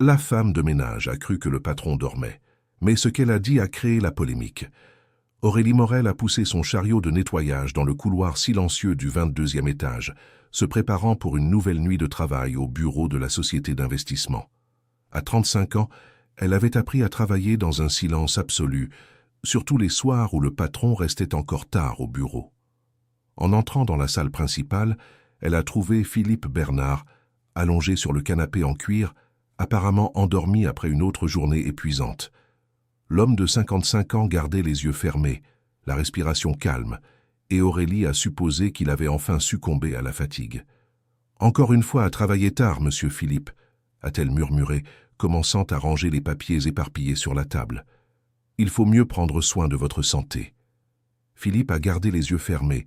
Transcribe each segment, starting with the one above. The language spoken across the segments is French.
La femme de ménage a cru que le patron dormait, mais ce qu'elle a dit a créé la polémique. Aurélie Morel a poussé son chariot de nettoyage dans le couloir silencieux du 22e étage, se préparant pour une nouvelle nuit de travail au bureau de la société d'investissement. À 35 ans, elle avait appris à travailler dans un silence absolu, surtout les soirs où le patron restait encore tard au bureau. En entrant dans la salle principale, elle a trouvé Philippe Bernard, allongé sur le canapé en cuir, apparemment endormi après une autre journée épuisante. L'homme de 55 ans gardait les yeux fermés, la respiration calme, et Aurélie a supposé qu'il avait enfin succombé à la fatigue. « Encore une fois à travailler tard, monsieur Philippe », a-t-elle murmuré, commençant à ranger les papiers éparpillés sur la table. « Il faut mieux prendre soin de votre santé. » Philippe a gardé les yeux fermés,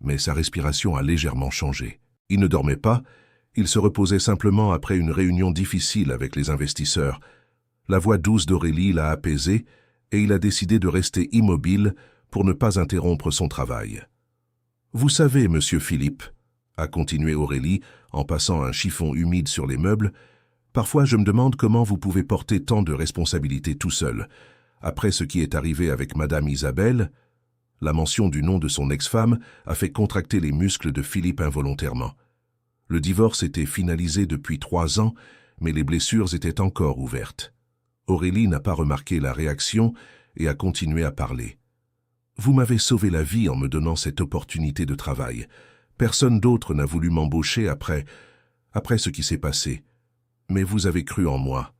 mais sa respiration a légèrement changé. Il ne dormait pas, il se reposait simplement après une réunion difficile avec les investisseurs. La voix douce d'Aurélie l'a apaisé et il a décidé de rester immobile pour ne pas interrompre son travail. « Vous savez, monsieur Philippe, » a continué Aurélie en passant un chiffon humide sur les meubles, « parfois je me demande comment vous pouvez porter tant de responsabilités tout seul. Après ce qui est arrivé avec madame Isabelle, » la mention du nom de son ex-femme a fait contracter les muscles de Philippe involontairement. Le divorce était finalisé depuis 3 ans, mais les blessures étaient encore ouvertes. Aurélie n'a pas remarqué la réaction et a continué à parler. « Vous m'avez sauvé la vie en me donnant cette opportunité de travail. Personne d'autre n'a voulu m'embaucher après ce qui s'est passé. Mais vous avez cru en moi. »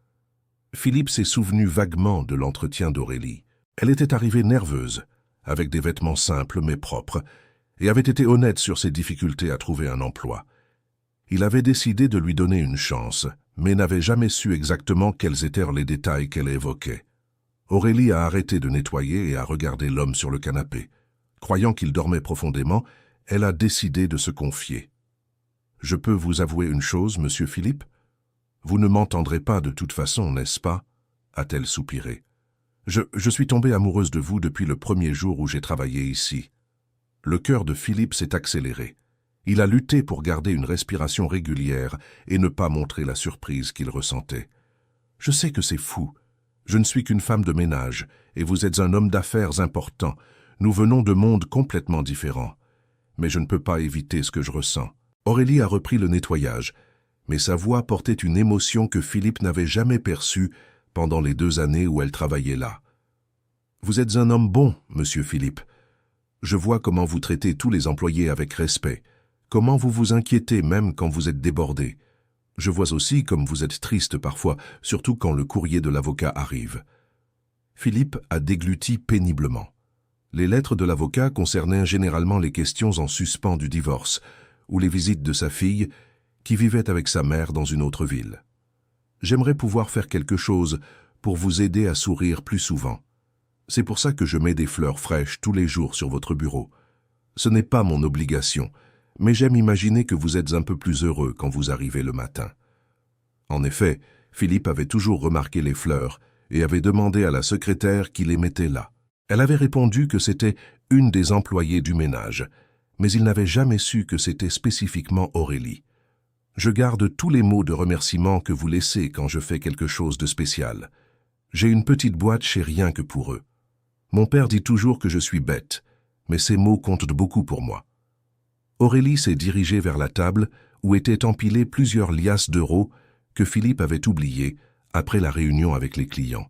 Philippe s'est souvenu vaguement de l'entretien d'Aurélie. Elle était arrivée nerveuse, avec des vêtements simples mais propres, et avait été honnête sur ses difficultés à trouver un emploi. Il avait décidé de lui donner une chance, mais n'avait jamais su exactement quels étaient les détails qu'elle évoquait. Aurélie a arrêté de nettoyer et a regardé l'homme sur le canapé. Croyant qu'il dormait profondément, elle a décidé de se confier. « Je peux vous avouer une chose, monsieur Philippe ? Vous ne m'entendrez pas de toute façon, n'est-ce pas ?» a-t-elle soupiré. « Je suis tombée amoureuse de vous depuis le premier jour où j'ai travaillé ici. » Le cœur de Philippe s'est accéléré. Il a lutté pour garder une respiration régulière et ne pas montrer la surprise qu'il ressentait. « Je sais que c'est fou. Je ne suis qu'une femme de ménage et vous êtes un homme d'affaires important. Nous venons de mondes complètement différents. Mais je ne peux pas éviter ce que je ressens. » Aurélie a repris le nettoyage, mais sa voix portait une émotion que Philippe n'avait jamais perçue pendant les 2 années où elle travaillait là. « Vous êtes un homme bon, monsieur Philippe. Je vois comment vous traitez tous les employés avec respect, comment vous vous inquiétez même quand vous êtes débordé. Je vois aussi comme vous êtes triste parfois, surtout quand le courrier de l'avocat arrive. » Philippe a dégluti péniblement. Les lettres de l'avocat concernaient généralement les questions en suspens du divorce ou les visites de sa fille qui vivait avec sa mère dans une autre ville. « J'aimerais pouvoir faire quelque chose pour vous aider à sourire plus souvent. C'est pour ça que je mets des fleurs fraîches tous les jours sur votre bureau. Ce n'est pas mon obligation, mais j'aime imaginer que vous êtes un peu plus heureux quand vous arrivez le matin. » En effet, Philippe avait toujours remarqué les fleurs et avait demandé à la secrétaire qui les mettait là. Elle avait répondu que c'était une des employées du ménage, mais il n'avait jamais su que c'était spécifiquement Aurélie. « Je garde tous les mots de remerciement que vous laissez quand je fais quelque chose de spécial. J'ai une petite boîte chez Rien que pour eux. Mon père dit toujours que je suis bête, mais ces mots comptent beaucoup pour moi. » Aurélie s'est dirigée vers la table où étaient empilés plusieurs liasses d'euros que Philippe avait oubliées après la réunion avec les clients.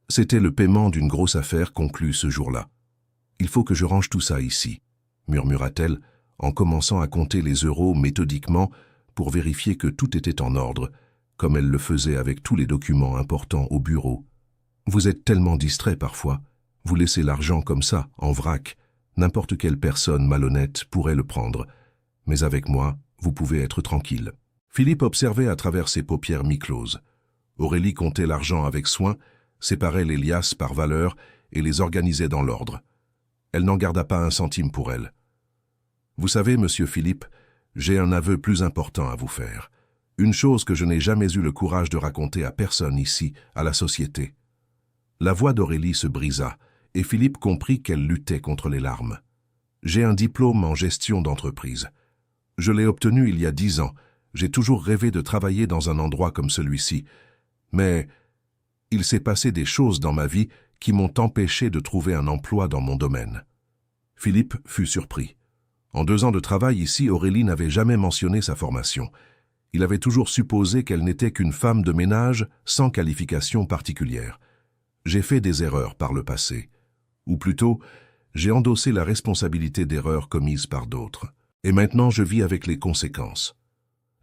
C'était le paiement d'une grosse affaire conclue ce jour-là. « Il faut que je range tout ça ici », murmura-t-elle en commençant à compter les euros méthodiquement pour vérifier que tout était en ordre, comme elle le faisait avec tous les documents importants au bureau. « Vous êtes tellement distrait parfois. Vous laissez l'argent comme ça, en vrac. N'importe quelle personne malhonnête pourrait le prendre. Mais avec moi, vous pouvez être tranquille. » Philippe observait à travers ses paupières mi-closes. Aurélie comptait l'argent avec soin, séparait les liasses par valeur et les organisait dans l'ordre. Elle n'en garda pas un centime pour elle. « Vous savez, monsieur Philippe, j'ai un aveu plus important à vous faire. Une chose que je n'ai jamais eu le courage de raconter à personne ici, à la société. » La voix d'Aurélie se brisa, et Philippe comprit qu'elle luttait contre les larmes. « J'ai un diplôme en gestion d'entreprise. Je l'ai obtenu il y a 10 ans. J'ai toujours rêvé de travailler dans un endroit comme celui-ci, Mais il s'est passé des choses dans ma vie qui m'ont empêché de trouver un emploi dans mon domaine. Philippe fut surpris. En 2 ans de travail ici, Aurélie n'avait jamais mentionné sa formation. Il avait toujours supposé qu'elle n'était qu'une femme de ménage sans qualification particulière. J'ai fait des erreurs par le passé. Ou plutôt, j'ai endossé la responsabilité d'erreurs commises par d'autres. Et maintenant, je vis avec les conséquences.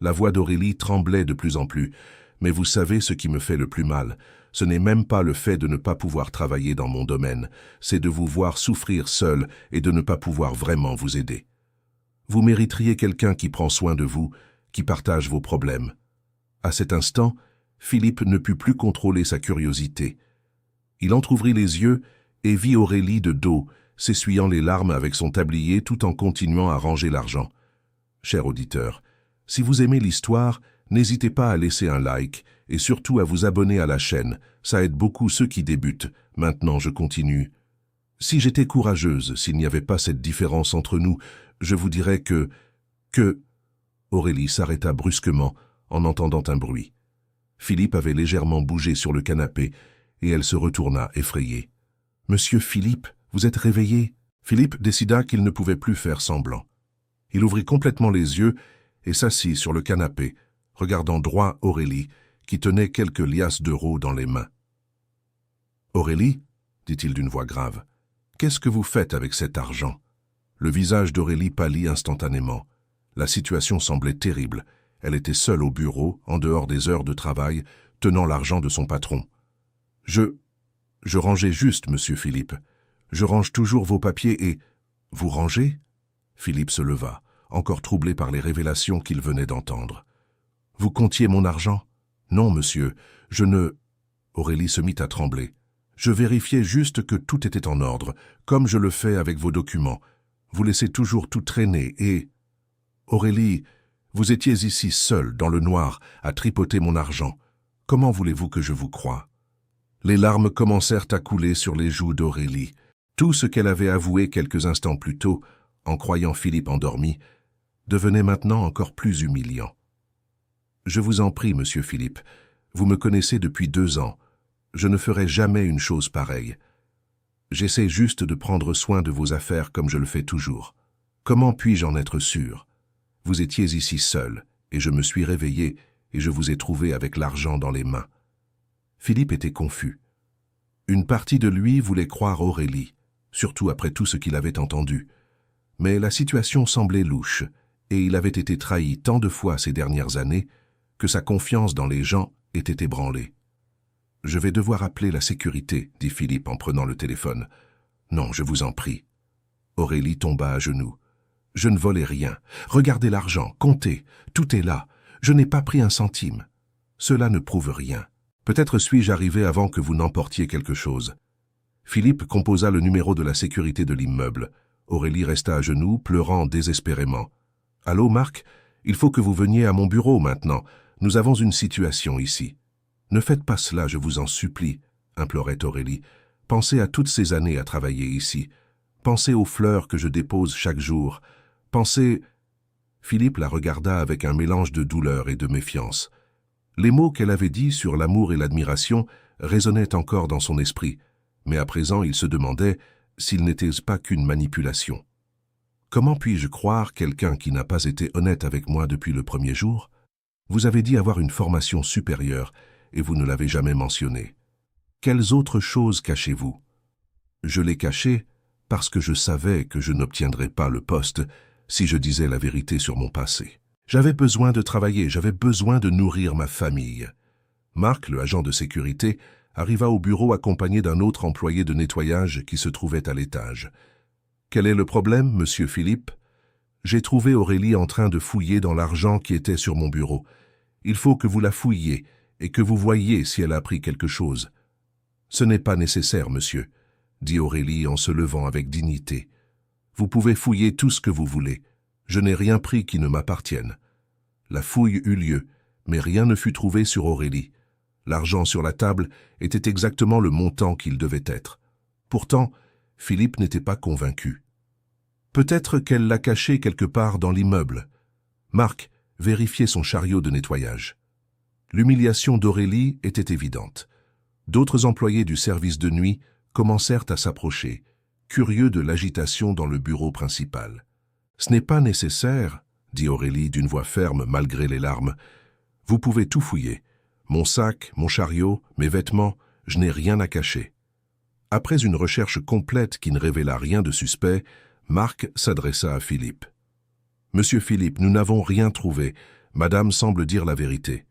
La voix d'Aurélie tremblait de plus en plus. Mais vous savez ce qui me fait le plus mal. Ce n'est même pas le fait de ne pas pouvoir travailler dans mon domaine. C'est de vous voir souffrir seul et de ne pas pouvoir vraiment vous aider. Vous mériteriez quelqu'un qui prend soin de vous, qui partage vos problèmes. À cet instant, Philippe ne put plus contrôler sa curiosité. Il entr'ouvrit les yeux et vit Aurélie de dos, s'essuyant les larmes avec son tablier tout en continuant à ranger l'argent. Cher auditeur, si vous aimez l'histoire, n'hésitez pas à laisser un like et surtout à vous abonner à la chaîne, ça aide beaucoup ceux qui débutent. Maintenant, je continue. Si j'étais courageuse, s'il n'y avait pas cette différence entre nous, je vous dirais que... Aurélie s'arrêta brusquement en entendant un bruit. Philippe avait légèrement bougé sur le canapé et elle se retourna effrayée. « Monsieur Philippe, vous êtes réveillé ?» Philippe décida qu'il ne pouvait plus faire semblant. Il ouvrit complètement les yeux et s'assit sur le canapé, regardant droit Aurélie, qui tenait quelques liasses d'euros dans les mains. « Aurélie, dit-il d'une voix grave, qu'est-ce que vous faites avec cet argent ?» Le visage d'Aurélie pâlit instantanément. La situation semblait terrible. Elle était seule au bureau, en dehors des heures de travail, tenant l'argent de son patron. « Je rangeais juste, monsieur Philippe. Je range toujours vos papiers et... »« Vous rangez ?» Philippe se leva, encore troublé par les révélations qu'il venait d'entendre. « Vous comptiez mon argent ?»« Non, monsieur, je ne... » Aurélie se mit à trembler. « Je vérifiais juste que tout était en ordre, comme je le fais avec vos documents. Vous laissez toujours tout traîner et... » « Aurélie, vous étiez ici seule, dans le noir, à tripoter mon argent. Comment voulez-vous que je vous croie ?» Les larmes commencèrent à couler sur les joues d'Aurélie. Tout ce qu'elle avait avoué quelques instants plus tôt, en croyant Philippe endormi, devenait maintenant encore plus humiliant. « Je vous en prie, monsieur Philippe, vous me connaissez depuis 2 ans. Je ne ferai jamais une chose pareille. J'essaie juste de prendre soin de vos affaires comme je le fais toujours. Comment puis-je en être sûr ? Vous étiez ici seul, et je me suis réveillé, et je vous ai trouvé avec l'argent dans les mains. » Philippe était confus. Une partie de lui voulait croire Aurélie, surtout après tout ce qu'il avait entendu. Mais la situation semblait louche, et il avait été trahi tant de fois ces dernières années que sa confiance dans les gens était ébranlée. « Je vais devoir appeler la sécurité, » dit Philippe en prenant le téléphone. « Non, je vous en prie. » Aurélie tomba à genoux. « Je ne volais rien. Regardez l'argent, comptez. Tout est là. Je n'ai pas pris un centime. Cela ne prouve rien. Peut-être suis-je arrivé avant que vous n'emportiez quelque chose. » Philippe composa le numéro de la sécurité de l'immeuble. Aurélie resta à genoux, pleurant désespérément. « Allô, Marc? Il faut que vous veniez à mon bureau maintenant. Nous avons une situation ici. »« Ne faites pas cela, je vous en supplie, » implorait Aurélie. « Pensez à toutes ces années à travailler ici. Pensez aux fleurs que je dépose chaque jour. Pensez... » Philippe la regarda avec un mélange de douleur et de méfiance. Les mots qu'elle avait dits sur l'amour et l'admiration résonnaient encore dans son esprit, mais à présent il se demandait s'ils n'étaient pas qu'une manipulation. Comment puis-je croire quelqu'un qui n'a pas été honnête avec moi depuis le premier jour? Vous avez dit avoir une formation supérieure et vous ne l'avez jamais mentionné. Quelles autres choses cachez-vous? Je l'ai caché parce que je savais que je n'obtiendrais pas le poste si je disais la vérité sur mon passé. J'avais besoin de travailler, j'avais besoin de nourrir ma famille. Marc, le agent de sécurité, arriva au bureau accompagné d'un autre employé de nettoyage qui se trouvait à l'étage. « Quel est le problème, monsieur Philippe ?»« J'ai trouvé Aurélie en train de fouiller dans l'argent qui était sur mon bureau. Il faut que vous la fouilliez et que vous voyiez si elle a pris quelque chose. »« Ce n'est pas nécessaire, monsieur, » dit Aurélie en se levant avec dignité. « Vous pouvez fouiller tout ce que vous voulez. Je n'ai rien pris qui ne m'appartienne. » La fouille eut lieu, mais rien ne fut trouvé sur Aurélie. L'argent sur la table était exactement le montant qu'il devait être. Pourtant, Philippe n'était pas convaincu. Peut-être qu'elle l'a caché quelque part dans l'immeuble. Marc, vérifiez son chariot de nettoyage. L'humiliation d'Aurélie était évidente. D'autres employés du service de nuit commencèrent à s'approcher, curieux de l'agitation dans le bureau principal. « Ce n'est pas nécessaire, » dit Aurélie d'une voix ferme malgré les larmes. « Vous pouvez tout fouiller. Mon sac, mon chariot, mes vêtements, je n'ai rien à cacher. » Après une recherche complète qui ne révéla rien de suspect, Marc s'adressa à Philippe. « Monsieur Philippe, nous n'avons rien trouvé. Madame semble dire la vérité. »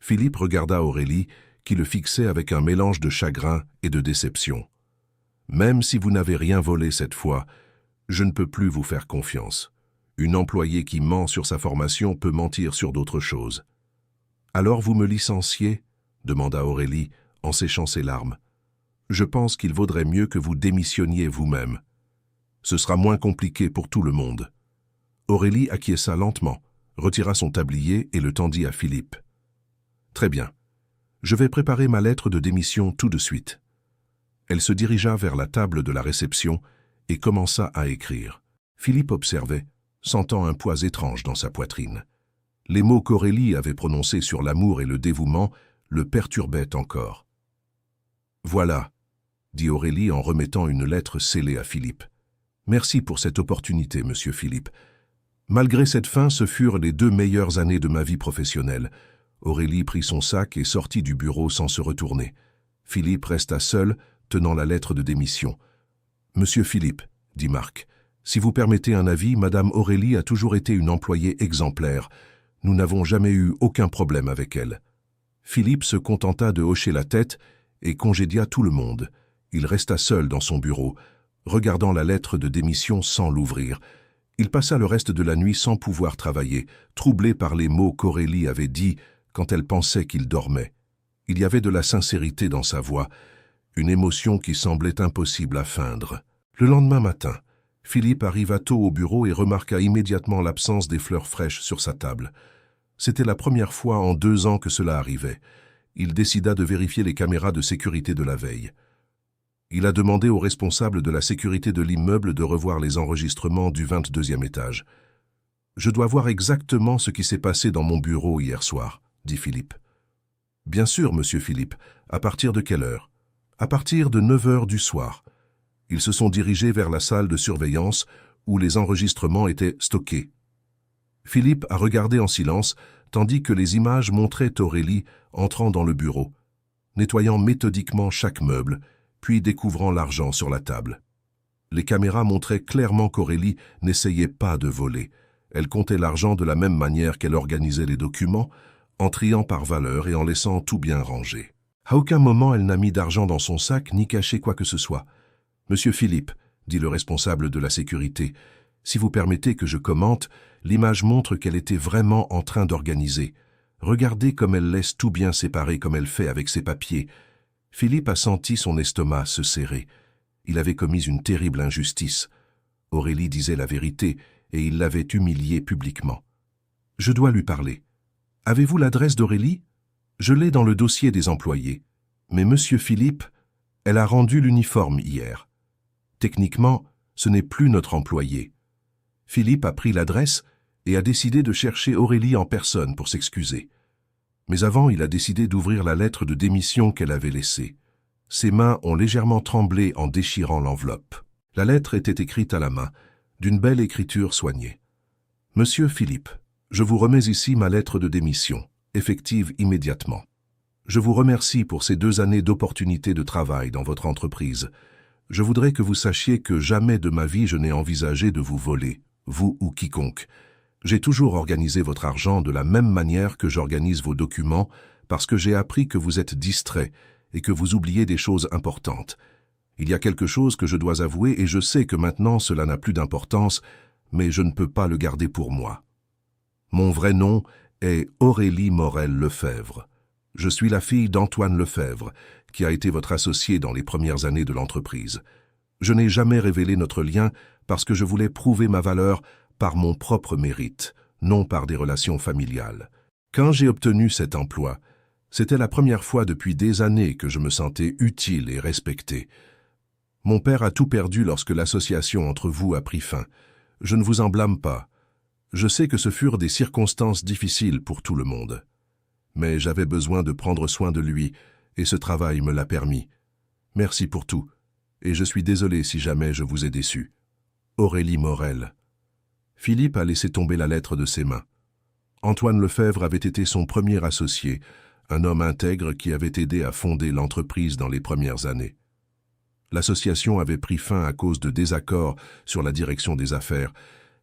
Philippe regarda Aurélie, qui le fixait avec un mélange de chagrin et de déception. « Même si vous n'avez rien volé cette fois, je ne peux plus vous faire confiance. Une employée qui ment sur sa formation peut mentir sur d'autres choses. »« Alors vous me licenciez ?» demanda Aurélie en séchant ses larmes. « Je pense qu'il vaudrait mieux que vous démissionniez vous-même. Ce sera moins compliqué pour tout le monde. » Aurélie acquiesça lentement, retira son tablier et le tendit à Philippe. « Très bien. Je vais préparer ma lettre de démission tout de suite. » Elle se dirigea vers la table de la réception et commença à écrire. Philippe observait, sentant un poids étrange dans sa poitrine. Les mots qu'Aurélie avait prononcés sur l'amour et le dévouement le perturbaient encore. « Voilà, » dit Aurélie en remettant une lettre scellée à Philippe. « Merci pour cette opportunité, monsieur Philippe. Malgré cette fin, ce furent les 2 meilleures années de ma vie professionnelle. » Aurélie prit son sac et sortit du bureau sans se retourner. Philippe resta seul, tenant la lettre de démission. « Monsieur Philippe, » dit Marc, « si vous permettez un avis, Madame Aurélie a toujours été une employée exemplaire. Nous n'avons jamais eu aucun problème avec elle. » Philippe se contenta de hocher la tête et congédia tout le monde. Il resta seul dans son bureau, regardant la lettre de démission sans l'ouvrir. Il passa le reste de la nuit sans pouvoir travailler, troublé par les mots qu'Aurélie avait dits quand elle pensait qu'il dormait. Il y avait de la sincérité dans sa voix, une émotion qui semblait impossible à feindre. Le lendemain matin, Philippe arriva tôt au bureau et remarqua immédiatement l'absence des fleurs fraîches sur sa table. C'était la première fois en 2 ans que cela arrivait. Il décida de vérifier les caméras de sécurité de la veille. Il a demandé au responsable de la sécurité de l'immeuble de revoir les enregistrements du 22e étage. « Je dois voir exactement ce qui s'est passé dans mon bureau hier soir, » dit Philippe. « Bien sûr, monsieur Philippe. À partir de quelle heure ?»« À partir de 9 heures du soir. » Ils se sont dirigés vers la salle de surveillance où les enregistrements étaient stockés. Philippe a regardé en silence, tandis que les images montraient Aurélie entrant dans le bureau, nettoyant méthodiquement chaque meuble, puis découvrant l'argent sur la table. Les caméras montraient clairement qu'Aurélie n'essayait pas de voler. Elle comptait l'argent de la même manière qu'elle organisait les documents, en triant par valeur et en laissant tout bien rangé. À aucun moment elle n'a mis d'argent dans son sac ni caché quoi que ce soit. « Monsieur Philippe, » dit le responsable de la sécurité, « si vous permettez que je commente, l'image montre qu'elle était vraiment en train d'organiser. Regardez comme elle laisse tout bien séparé comme elle fait avec ses papiers. » Philippe a senti son estomac se serrer. Il avait commis une terrible injustice. Aurélie disait la vérité et il l'avait humiliée publiquement. « Je dois lui parler. Avez-vous l'adresse d'Aurélie ? Je l'ai dans le dossier des employés. Mais monsieur Philippe, elle a rendu l'uniforme hier. Techniquement, ce n'est plus notre employé. » Philippe a pris l'adresse et a décidé de chercher Aurélie en personne pour s'excuser. Mais avant, il a décidé d'ouvrir la lettre de démission qu'elle avait laissée. Ses mains ont légèrement tremblé en déchirant l'enveloppe. La lettre était écrite à la main, d'une belle écriture soignée. « Monsieur Philippe, je vous remets ici ma lettre de démission, effective immédiatement. Je vous remercie pour ces 2 années d'opportunité de travail dans votre entreprise. Je voudrais que vous sachiez que jamais de ma vie je n'ai envisagé de vous voler, vous ou quiconque. J'ai toujours organisé votre argent de la même manière que j'organise vos documents parce que j'ai appris que vous êtes distrait et que vous oubliez des choses importantes. Il y a quelque chose que je dois avouer et je sais que maintenant cela n'a plus d'importance, mais je ne peux pas le garder pour moi. Mon vrai nom est Aurélie Morel-Lefebvre. Je suis la fille d'Antoine Lefebvre, qui a été votre associé dans les premières années de l'entreprise. Je n'ai jamais révélé notre lien parce que je voulais prouver ma valeur par mon propre mérite, non par des relations familiales. Quand j'ai obtenu cet emploi, c'était la première fois depuis des années que je me sentais utile et respecté. Mon père a tout perdu lorsque l'association entre vous a pris fin. Je ne vous en blâme pas. Je sais que ce furent des circonstances difficiles pour tout le monde. mais j'avais besoin de prendre soin de lui, et ce travail me l'a permis. Merci pour tout, et je suis désolé si jamais je vous ai déçu. Aurélie Morel. Philippe a laissé tomber la lettre de ses mains. Antoine Lefebvre avait été son premier associé, un homme intègre qui avait aidé à fonder l'entreprise dans les premières années. L'association avait pris fin à cause de désaccords sur la direction des affaires,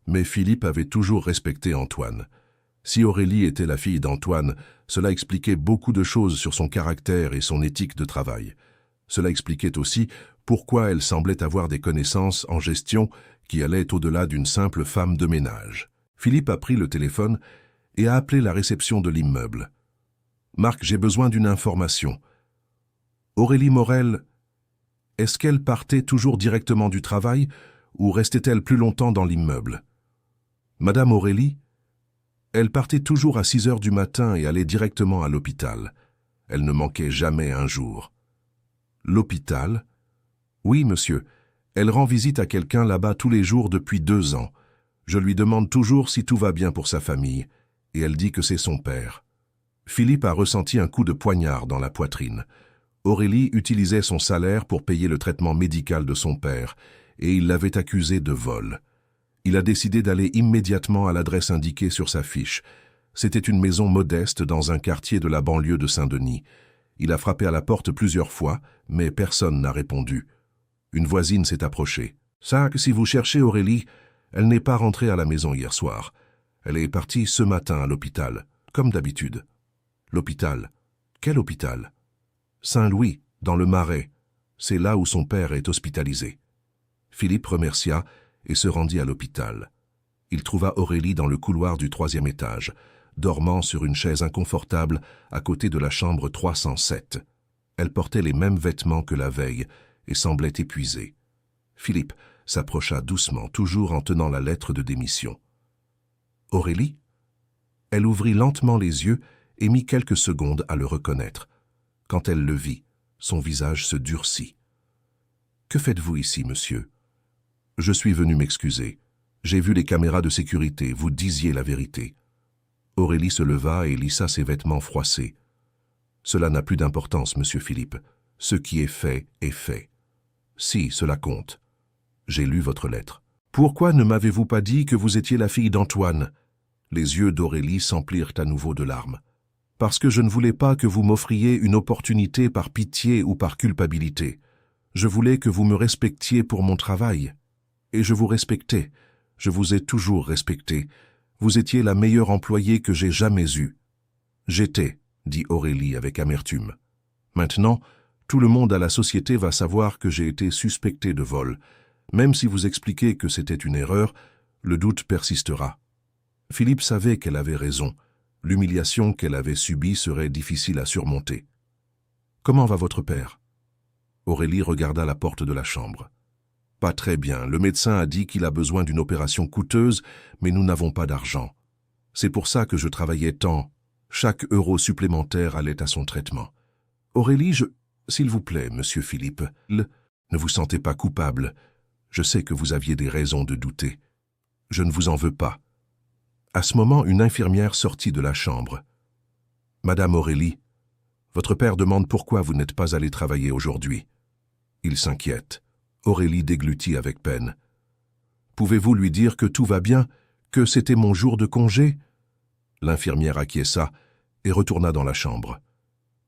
mais Philippe avait toujours respecté Antoine. Si Aurélie était la fille d'Antoine, cela expliquait beaucoup de choses sur son caractère et son éthique de travail. Cela expliquait aussi pourquoi elle semblait avoir des connaissances en gestion qui allaient au-delà d'une simple femme de ménage. Philippe a pris le téléphone et a appelé la réception de l'immeuble. « Marc, j'ai besoin d'une information. Aurélie Morel, est-ce qu'elle partait toujours directement du travail ou restait-elle plus longtemps dans l'immeuble? Madame Aurélie, elle partait toujours à 6 heures du matin et allait directement à l'hôpital. Elle ne manquait jamais un jour. L'hôpital? Oui, monsieur. Elle rend visite à quelqu'un là-bas tous les jours depuis 2 ans. Je lui demande toujours si tout va bien pour sa famille, et elle dit que c'est son père. Philippe a ressenti un coup de poignard dans la poitrine. Aurélie utilisait son salaire pour payer le traitement médical de son père, et il l'avait accusé de vol. Il a décidé d'aller immédiatement à l'adresse indiquée sur sa fiche. C'était une maison modeste dans un quartier de la banlieue de Saint-Denis. Il a frappé à la porte plusieurs fois, mais personne n'a répondu. Une voisine s'est approchée. « Ça, si vous cherchez Aurélie, elle n'est pas rentrée à la maison hier soir. Elle est partie ce matin à l'hôpital, comme d'habitude. » L'hôpital? Quel hôpital? Saint-Louis, dans le Marais. C'est là où son père est hospitalisé. Philippe remercia et se rendit à l'hôpital. Il trouva Aurélie dans le couloir du 3e étage, dormant sur une chaise inconfortable à côté de la chambre 307. Elle portait les mêmes vêtements que la veille et semblait épuisée. Philippe s'approcha doucement, toujours en tenant la lettre de démission. « Aurélie ?» Elle ouvrit lentement les yeux et mit quelques secondes à le reconnaître. Quand elle le vit, son visage se durcit. « Que faites-vous ici, monsieur ?»« Je suis venu m'excuser. J'ai vu les caméras de sécurité, vous disiez la vérité. » Aurélie se leva et lissa ses vêtements froissés. « Cela n'a plus d'importance, monsieur Philippe. Ce qui est fait est fait. Si, cela compte. J'ai lu votre lettre. Pourquoi ne m'avez-vous pas dit que vous étiez la fille d'Antoine ?» Les yeux d'Aurélie s'emplirent à nouveau de larmes. « Parce que je ne voulais pas que vous m'offriez une opportunité par pitié ou par culpabilité. Je voulais que vous me respectiez pour mon travail. Et je vous respectais. Je vous ai toujours respecté. Vous étiez la meilleure employée que j'ai jamais eue. »« J'étais, » dit Aurélie avec amertume. « Maintenant, tout le monde à la société va savoir que j'ai été suspectée de vol. Même si vous expliquez que c'était une erreur, le doute persistera. » Philippe savait qu'elle avait raison. L'humiliation qu'elle avait subie serait difficile à surmonter. « Comment va votre père ?» Aurélie regarda la porte de la chambre. « Pas très bien. Le médecin a dit qu'il a besoin d'une opération coûteuse, mais nous n'avons pas d'argent. C'est pour ça que je travaillais tant. Chaque euro supplémentaire allait à son traitement. Aurélie, s'il vous plaît, monsieur Philippe, ne vous sentez pas coupable. Je sais que vous aviez des raisons de douter. Je ne vous en veux pas. » À ce moment, une infirmière sortit de la chambre. « Madame Aurélie, votre père demande pourquoi vous n'êtes pas allée travailler aujourd'hui. Il s'inquiète. » Aurélie déglutit avec peine. « Pouvez-vous lui dire que tout va bien, que c'était mon jour de congé ?» L'infirmière acquiesça et retourna dans la chambre.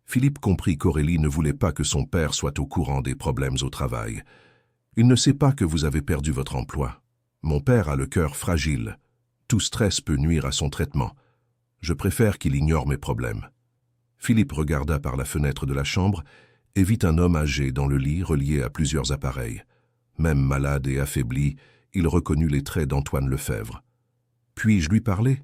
Philippe comprit qu'Aurélie ne voulait pas que son père soit au courant des problèmes au travail. « Il ne sait pas que vous avez perdu votre emploi. Mon père a le cœur fragile. Tout stress peut nuire à son traitement. Je préfère qu'il ignore mes problèmes. » Philippe regarda par la fenêtre de la chambre et vit un homme âgé dans le lit relié à plusieurs appareils. Même malade et affaibli, il reconnut les traits d'Antoine Lefebvre. « Puis-je lui parler ?»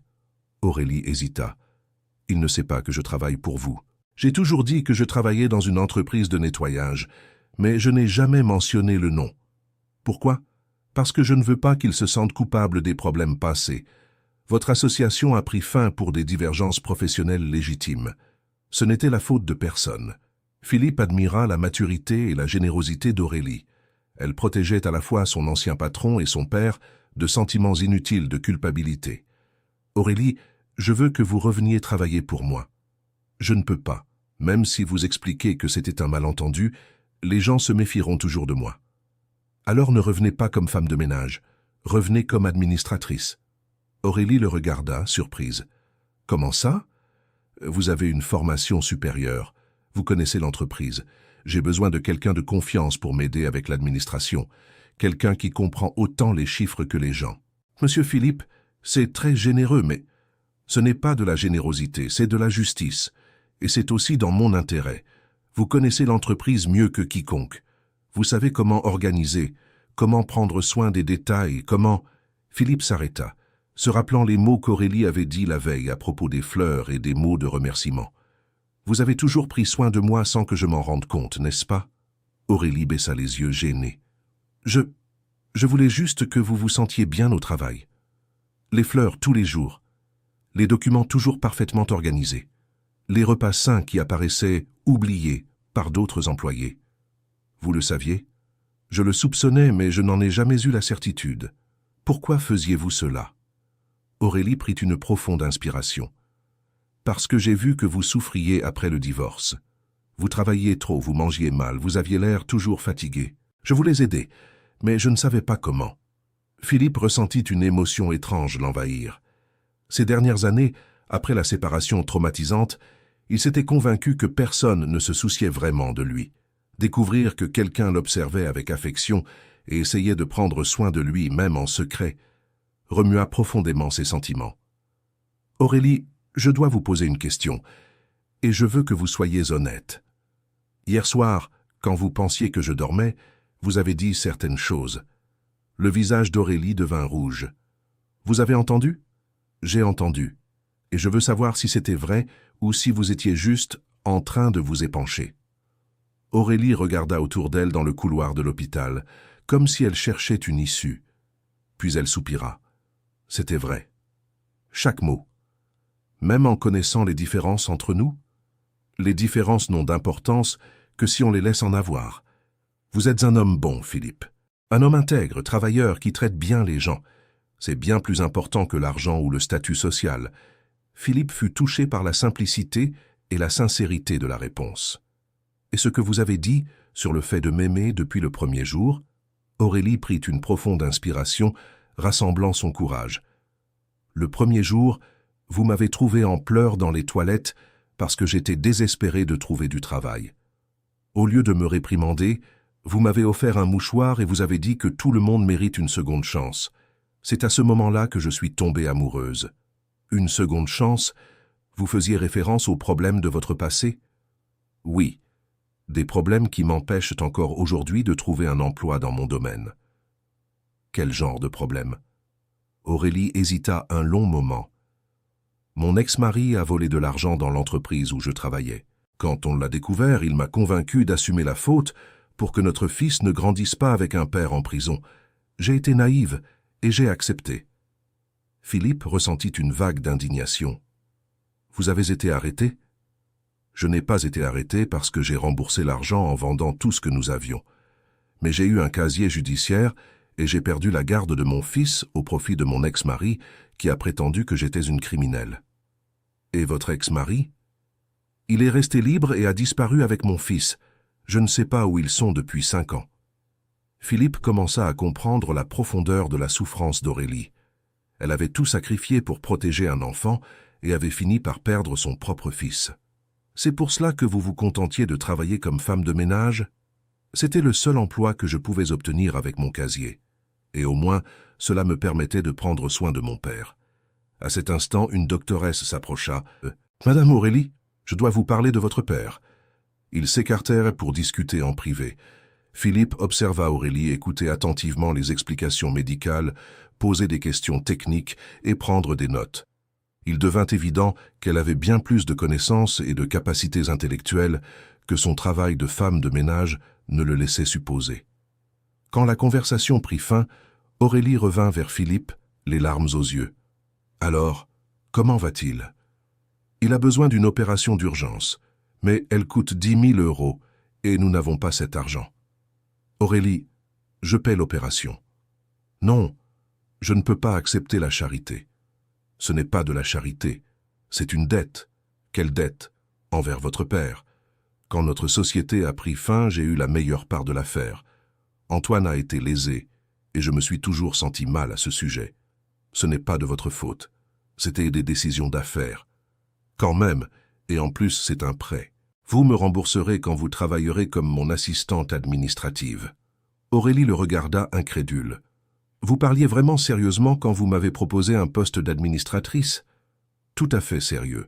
Aurélie hésita. « Il ne sait pas que je travaille pour vous. J'ai toujours dit que je travaillais dans une entreprise de nettoyage, mais je n'ai jamais mentionné le nom. Pourquoi ? Parce que je ne veux pas qu'il se sente coupable des problèmes passés. Votre association a pris fin pour des divergences professionnelles légitimes. Ce n'était la faute de personne. » Philippe admira la maturité et la générosité d'Aurélie. Elle protégeait à la fois son ancien patron et son père de sentiments inutiles de culpabilité. « Aurélie, je veux que vous reveniez travailler pour moi. Je ne peux pas. Même si vous expliquez que c'était un malentendu, les gens se méfieront toujours de moi. Alors ne revenez pas comme femme de ménage, revenez comme administratrice. Aurélie le regarda, surprise. Comment ça? Vous avez une formation supérieure, vous connaissez l'entreprise. J'ai besoin de quelqu'un de confiance pour m'aider avec l'administration, quelqu'un qui comprend autant les chiffres que les gens. Monsieur Philippe, c'est très généreux, mais ce n'est pas de la générosité, c'est de la justice. Et c'est aussi dans mon intérêt. Vous connaissez l'entreprise mieux que quiconque. Vous savez comment organiser, comment prendre soin des détails, comment... Philippe s'arrêta, se rappelant les mots qu'Aurélie avait dits la veille à propos des fleurs et des mots de remerciement. Vous avez toujours pris soin de moi sans que je m'en rende compte, n'est-ce pas? Aurélie baissa les yeux gênée. Je voulais juste que vous vous sentiez bien au travail. Les fleurs tous les jours. Les documents toujours parfaitement organisés. Les repas sains qui apparaissaient oubliés par d'autres employés. Vous le saviez? Je le soupçonnais, mais je n'en ai jamais eu la certitude. Pourquoi faisiez-vous cela? Aurélie prit une profonde inspiration. Parce que j'ai vu que vous souffriez après le divorce. Vous travailliez trop, vous mangiez mal, vous aviez l'air toujours fatigué. Je voulais aider, mais je ne savais pas comment. Philippe ressentit une émotion étrange l'envahir. Ces dernières années, après la séparation traumatisante, il s'était convaincu que personne ne se souciait vraiment de lui. Découvrir que quelqu'un l'observait avec affection et essayait de prendre soin de lui, même en secret, remua profondément ses sentiments. « Aurélie, je dois vous poser une question, et je veux que vous soyez honnête. Hier soir, quand vous pensiez que je dormais, vous avez dit certaines choses. Le visage d'Aurélie devint rouge. Vous avez entendu? J'ai entendu. Et je veux savoir si c'était vrai ou si vous étiez juste en train de vous épancher. » Aurélie regarda autour d'elle dans le couloir de l'hôpital, comme si elle cherchait une issue. Puis elle soupira. C'était vrai. Chaque mot. Même en connaissant les différences entre nous, les différences n'ont d'importance que si on les laisse en avoir. Vous êtes un homme bon, Philippe. Un homme intègre, travailleur, qui traite bien les gens. C'est bien plus important que l'argent ou le statut social. Philippe fut touché par la simplicité et la sincérité de la réponse. Et ce que vous avez dit sur le fait de m'aimer depuis le premier jour, Aurélie prit une profonde inspiration, rassemblant son courage. Le premier jour, vous m'avez trouvé en pleurs dans les toilettes parce que j'étais désespéré de trouver du travail. Au lieu de me réprimander, vous m'avez offert un mouchoir et vous avez dit que tout le monde mérite une seconde chance. C'est à ce moment-là que je suis tombée amoureuse. Une seconde chance, vous faisiez référence aux problèmes de votre passé? Oui, des problèmes qui m'empêchent encore aujourd'hui de trouver un emploi dans mon domaine. Quel genre de problème? Aurélie hésita un long moment. Mon ex-mari a volé de l'argent dans l'entreprise où je travaillais. Quand on l'a découvert, il m'a convaincu d'assumer la faute pour que notre fils ne grandisse pas avec un père en prison. J'ai été naïve et j'ai accepté. Philippe ressentit une vague d'indignation. Vous avez été arrêté? Je n'ai pas été arrêté parce que j'ai remboursé l'argent en vendant tout ce que nous avions. Mais j'ai eu un casier judiciaire et j'ai perdu la garde de mon fils au profit de mon ex-mari qui a prétendu que j'étais une criminelle. Et votre ex-mari? Il est resté libre et a disparu avec mon fils. Je ne sais pas où ils sont depuis 5 ans. Philippe commença à comprendre la profondeur de la souffrance d'Aurélie. Elle avait tout sacrifié pour protéger un enfant et avait fini par perdre son propre fils. C'est pour cela que vous vous contentiez de travailler comme femme de ménage? C'était le seul emploi que je pouvais obtenir avec mon casier. Et au moins, cela me permettait de prendre soin de mon père. À cet instant, une doctoresse s'approcha. « Madame Aurélie, je dois vous parler de votre père. » Ils s'écartèrent pour discuter en privé. Philippe observa Aurélie écouter attentivement les explications médicales, poser des questions techniques et prendre des notes. Il devint évident qu'elle avait bien plus de connaissances et de capacités intellectuelles que son travail de femme de ménage ne le laissait supposer. Quand la conversation prit fin, Aurélie revint vers Philippe, les larmes aux yeux. « Alors, comment va-t-il? » « Il a besoin d'une opération d'urgence, mais elle coûte 10 000 € et nous n'avons pas cet argent. »« Aurélie, je paie l'opération. »« Non, je ne peux pas accepter la charité. »« Ce n'est pas de la charité, c'est une dette. »« Quelle dette? envers votre père. Quand notre société a pris fin, j'ai eu la meilleure part de l'affaire. Antoine a été lésé, et je me suis toujours senti mal à ce sujet. Ce n'est pas de votre faute. C'était des décisions d'affaires. Quand même, et en plus c'est un prêt. Vous me rembourserez quand vous travaillerez comme mon assistante administrative. Aurélie le regarda incrédule. Vous parliez vraiment sérieusement quand vous m'avez proposé un poste d'administratrice? Tout à fait sérieux.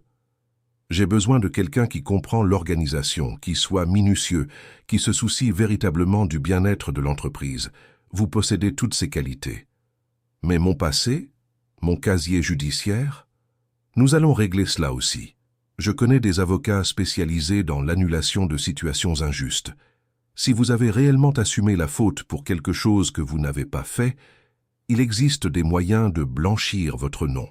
J'ai besoin de quelqu'un qui comprend l'organisation, qui soit minutieux, qui se soucie véritablement du bien-être de l'entreprise. Vous possédez toutes ces qualités. Mais mon passé, mon casier judiciaire, nous allons régler cela aussi. Je connais des avocats spécialisés dans l'annulation de situations injustes. Si vous avez réellement assumé la faute pour quelque chose que vous n'avez pas fait, il existe des moyens de blanchir votre nom.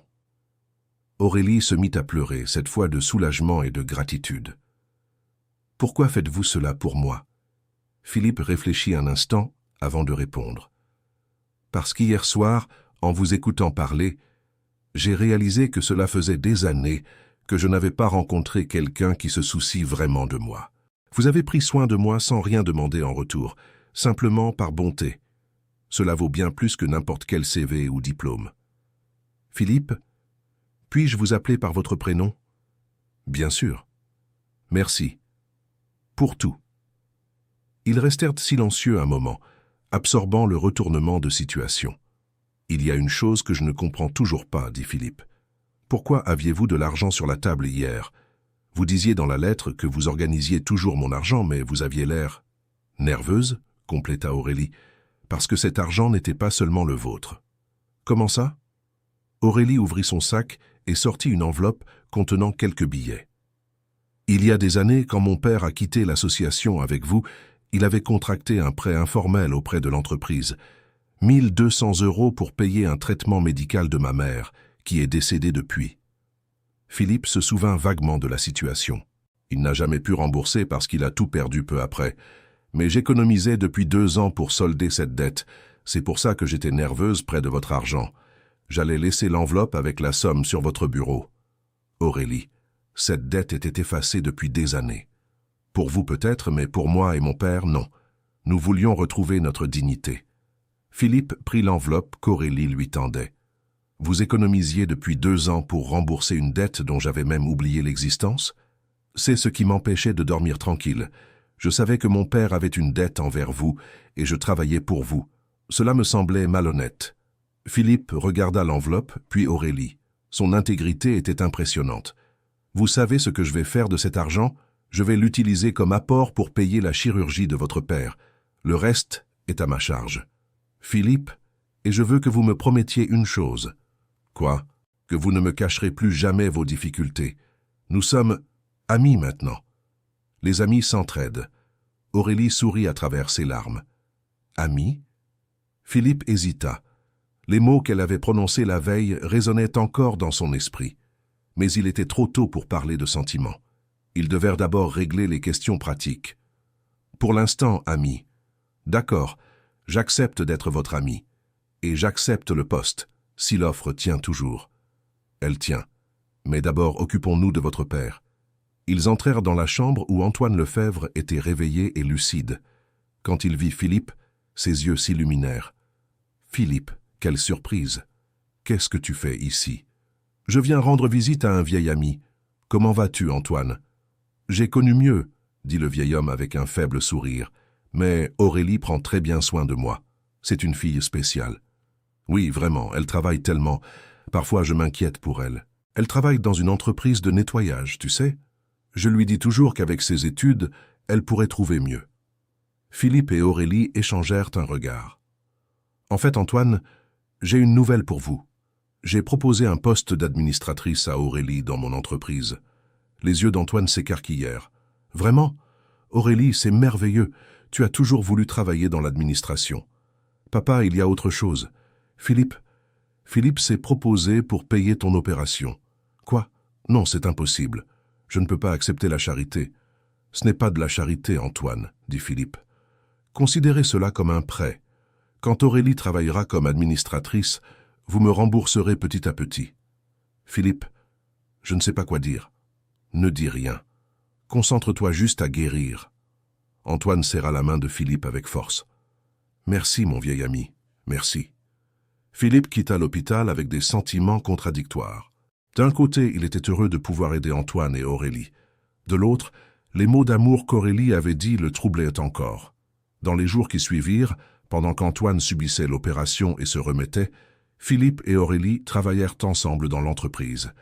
Aurélie se mit à pleurer, cette fois de soulagement et de gratitude. « Pourquoi faites-vous cela pour moi ?» Philippe réfléchit un instant avant de répondre. « Parce qu'hier soir, en vous écoutant parler, j'ai réalisé que cela faisait des années que je n'avais pas rencontré quelqu'un qui se soucie vraiment de moi. Vous avez pris soin de moi sans rien demander en retour, simplement par bonté. Cela vaut bien plus que n'importe quel CV ou diplôme. Philippe, puis-je vous appeler par votre prénom? Bien sûr. Merci. Pour tout. Ils restèrent silencieux un moment, absorbant le retournement de situation. Il y a une chose que je ne comprends toujours pas, dit Philippe. Pourquoi aviez-vous de l'argent sur la table hier? Vous disiez dans la lettre que vous organisiez toujours mon argent, mais vous aviez l'air nerveuse, compléta Aurélie, parce que cet argent n'était pas seulement le vôtre. Comment ça? Aurélie ouvrit son sac et sortit une enveloppe contenant quelques billets. Il y a des années, quand mon père a quitté l'association avec vous, il avait contracté un prêt informel auprès de l'entreprise. 1 200 € pour payer un traitement médical de ma mère, qui est décédée depuis. Philippe se souvint vaguement de la situation. Il n'a jamais pu rembourser parce qu'il a tout perdu peu après. Mais j'économisais depuis 2 ans pour solder cette dette. C'est pour ça que j'étais nerveuse près de votre argent. J'allais laisser l'enveloppe avec la somme sur votre bureau. Aurélie, cette dette était effacée depuis des années. Pour vous peut-être, mais pour moi et mon père, non. Nous voulions retrouver notre dignité. Philippe prit l'enveloppe qu'Aurélie lui tendait. Vous économisiez depuis 2 ans pour rembourser une dette dont j'avais même oublié l'existence? C'est ce qui m'empêchait de dormir tranquille. Je savais que mon père avait une dette envers vous et je travaillais pour vous. Cela me semblait malhonnête. Philippe regarda l'enveloppe, puis Aurélie. Son intégrité était impressionnante. Vous savez ce que je vais faire de cet argent? Je vais l'utiliser comme apport pour payer la chirurgie de votre père. Le reste est à ma charge. Philippe, et je veux que vous me promettiez une chose. Quoi? Que vous ne me cacherez plus jamais vos difficultés. Nous sommes amis maintenant. Les amis s'entraident. Aurélie sourit à travers ses larmes. Amis? Philippe hésita. Les mots qu'elle avait prononcés la veille résonnaient encore dans son esprit. Mais il était trop tôt pour parler de sentiments. Ils devaient d'abord régler les questions pratiques. Pour l'instant, ami. D'accord, j'accepte d'être votre ami. Et j'accepte le poste, si l'offre tient toujours. Elle tient. Mais d'abord, occupons-nous de votre père. Ils entrèrent dans la chambre où Antoine Lefebvre était réveillé et lucide. Quand il vit Philippe, ses yeux s'illuminèrent. Philippe, quelle surprise! Qu'est-ce que tu fais ici? Je viens rendre visite à un vieil ami. Comment vas-tu, Antoine? J'ai connu mieux, dit le vieil homme avec un faible sourire. Mais Aurélie prend très bien soin de moi. C'est une fille spéciale. Oui, vraiment, elle travaille tellement. Parfois, je m'inquiète pour elle. Elle travaille dans une entreprise de nettoyage, tu sais. Je lui dis toujours qu'avec ses études, elle pourrait trouver mieux. Philippe et Aurélie échangèrent un regard. En fait, Antoine, j'ai une nouvelle pour vous. J'ai proposé un poste d'administratrice à Aurélie dans mon entreprise. Les yeux d'Antoine s'écarquillèrent. Vraiment? Aurélie, c'est merveilleux. Tu as toujours voulu travailler dans l'administration. Papa, il y a autre chose. Philippe s'est proposé pour payer ton opération. Quoi? Non, c'est impossible. Je ne peux pas accepter la charité. Ce n'est pas de la charité, Antoine, dit Philippe. Considérez cela comme un prêt. Quand Aurélie travaillera comme administratrice, vous me rembourserez petit à petit. Philippe, je ne sais pas quoi dire. Ne dis rien. Concentre-toi juste à guérir. Antoine serra la main de Philippe avec force. Merci, mon vieil ami, merci. Philippe quitta l'hôpital avec des sentiments contradictoires. D'un côté, il était heureux de pouvoir aider Antoine et Aurélie. De l'autre, les mots d'amour qu'Aurélie avait dits le troublaient encore. Dans les jours qui suivirent, pendant qu'Antoine subissait l'opération et se remettait, Philippe et Aurélie travaillèrent ensemble dans l'entreprise.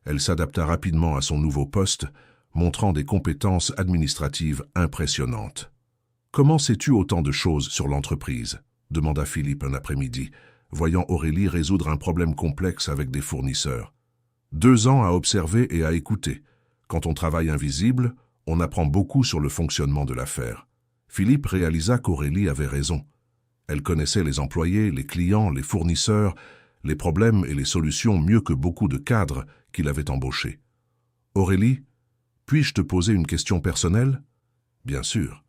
Elle s'adapta rapidement à son nouveau poste, montrant des compétences administratives impressionnantes. « Comment sais-tu autant de choses sur l'entreprise ?» demanda Philippe un après-midi, voyant Aurélie résoudre un problème complexe avec des fournisseurs. 2 ans à observer et à écouter. Quand on travaille invisible, on apprend beaucoup sur le fonctionnement de l'affaire. Philippe réalisa qu'Aurélie avait raison. Elle connaissait les employés, les clients, les fournisseurs, les problèmes et les solutions mieux que beaucoup de cadres qu'il avait embauchés. « Aurélie, puis-je te poser une question personnelle ?»« Bien sûr. »«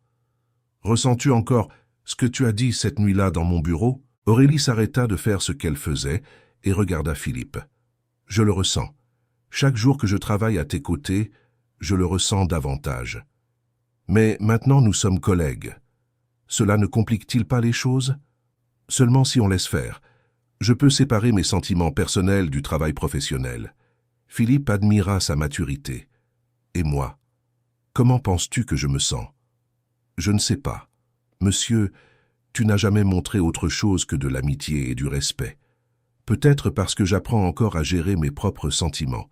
Ressens-tu encore ce que tu as dit cette nuit-là dans mon bureau ?» Aurélie s'arrêta de faire ce qu'elle faisait et regarda Philippe. « Je le ressens. Chaque jour que je travaille à tes côtés, je le ressens davantage. Mais maintenant nous sommes collègues. Cela ne complique-t-il pas les choses? Seulement si on laisse faire. Je peux séparer mes sentiments personnels du travail professionnel. » Philippe admira sa maturité. « Et moi? Comment penses-tu que je me sens? » « Je ne sais pas. Monsieur, tu n'as jamais montré autre chose que de l'amitié et du respect. Peut-être parce que j'apprends encore à gérer mes propres sentiments. »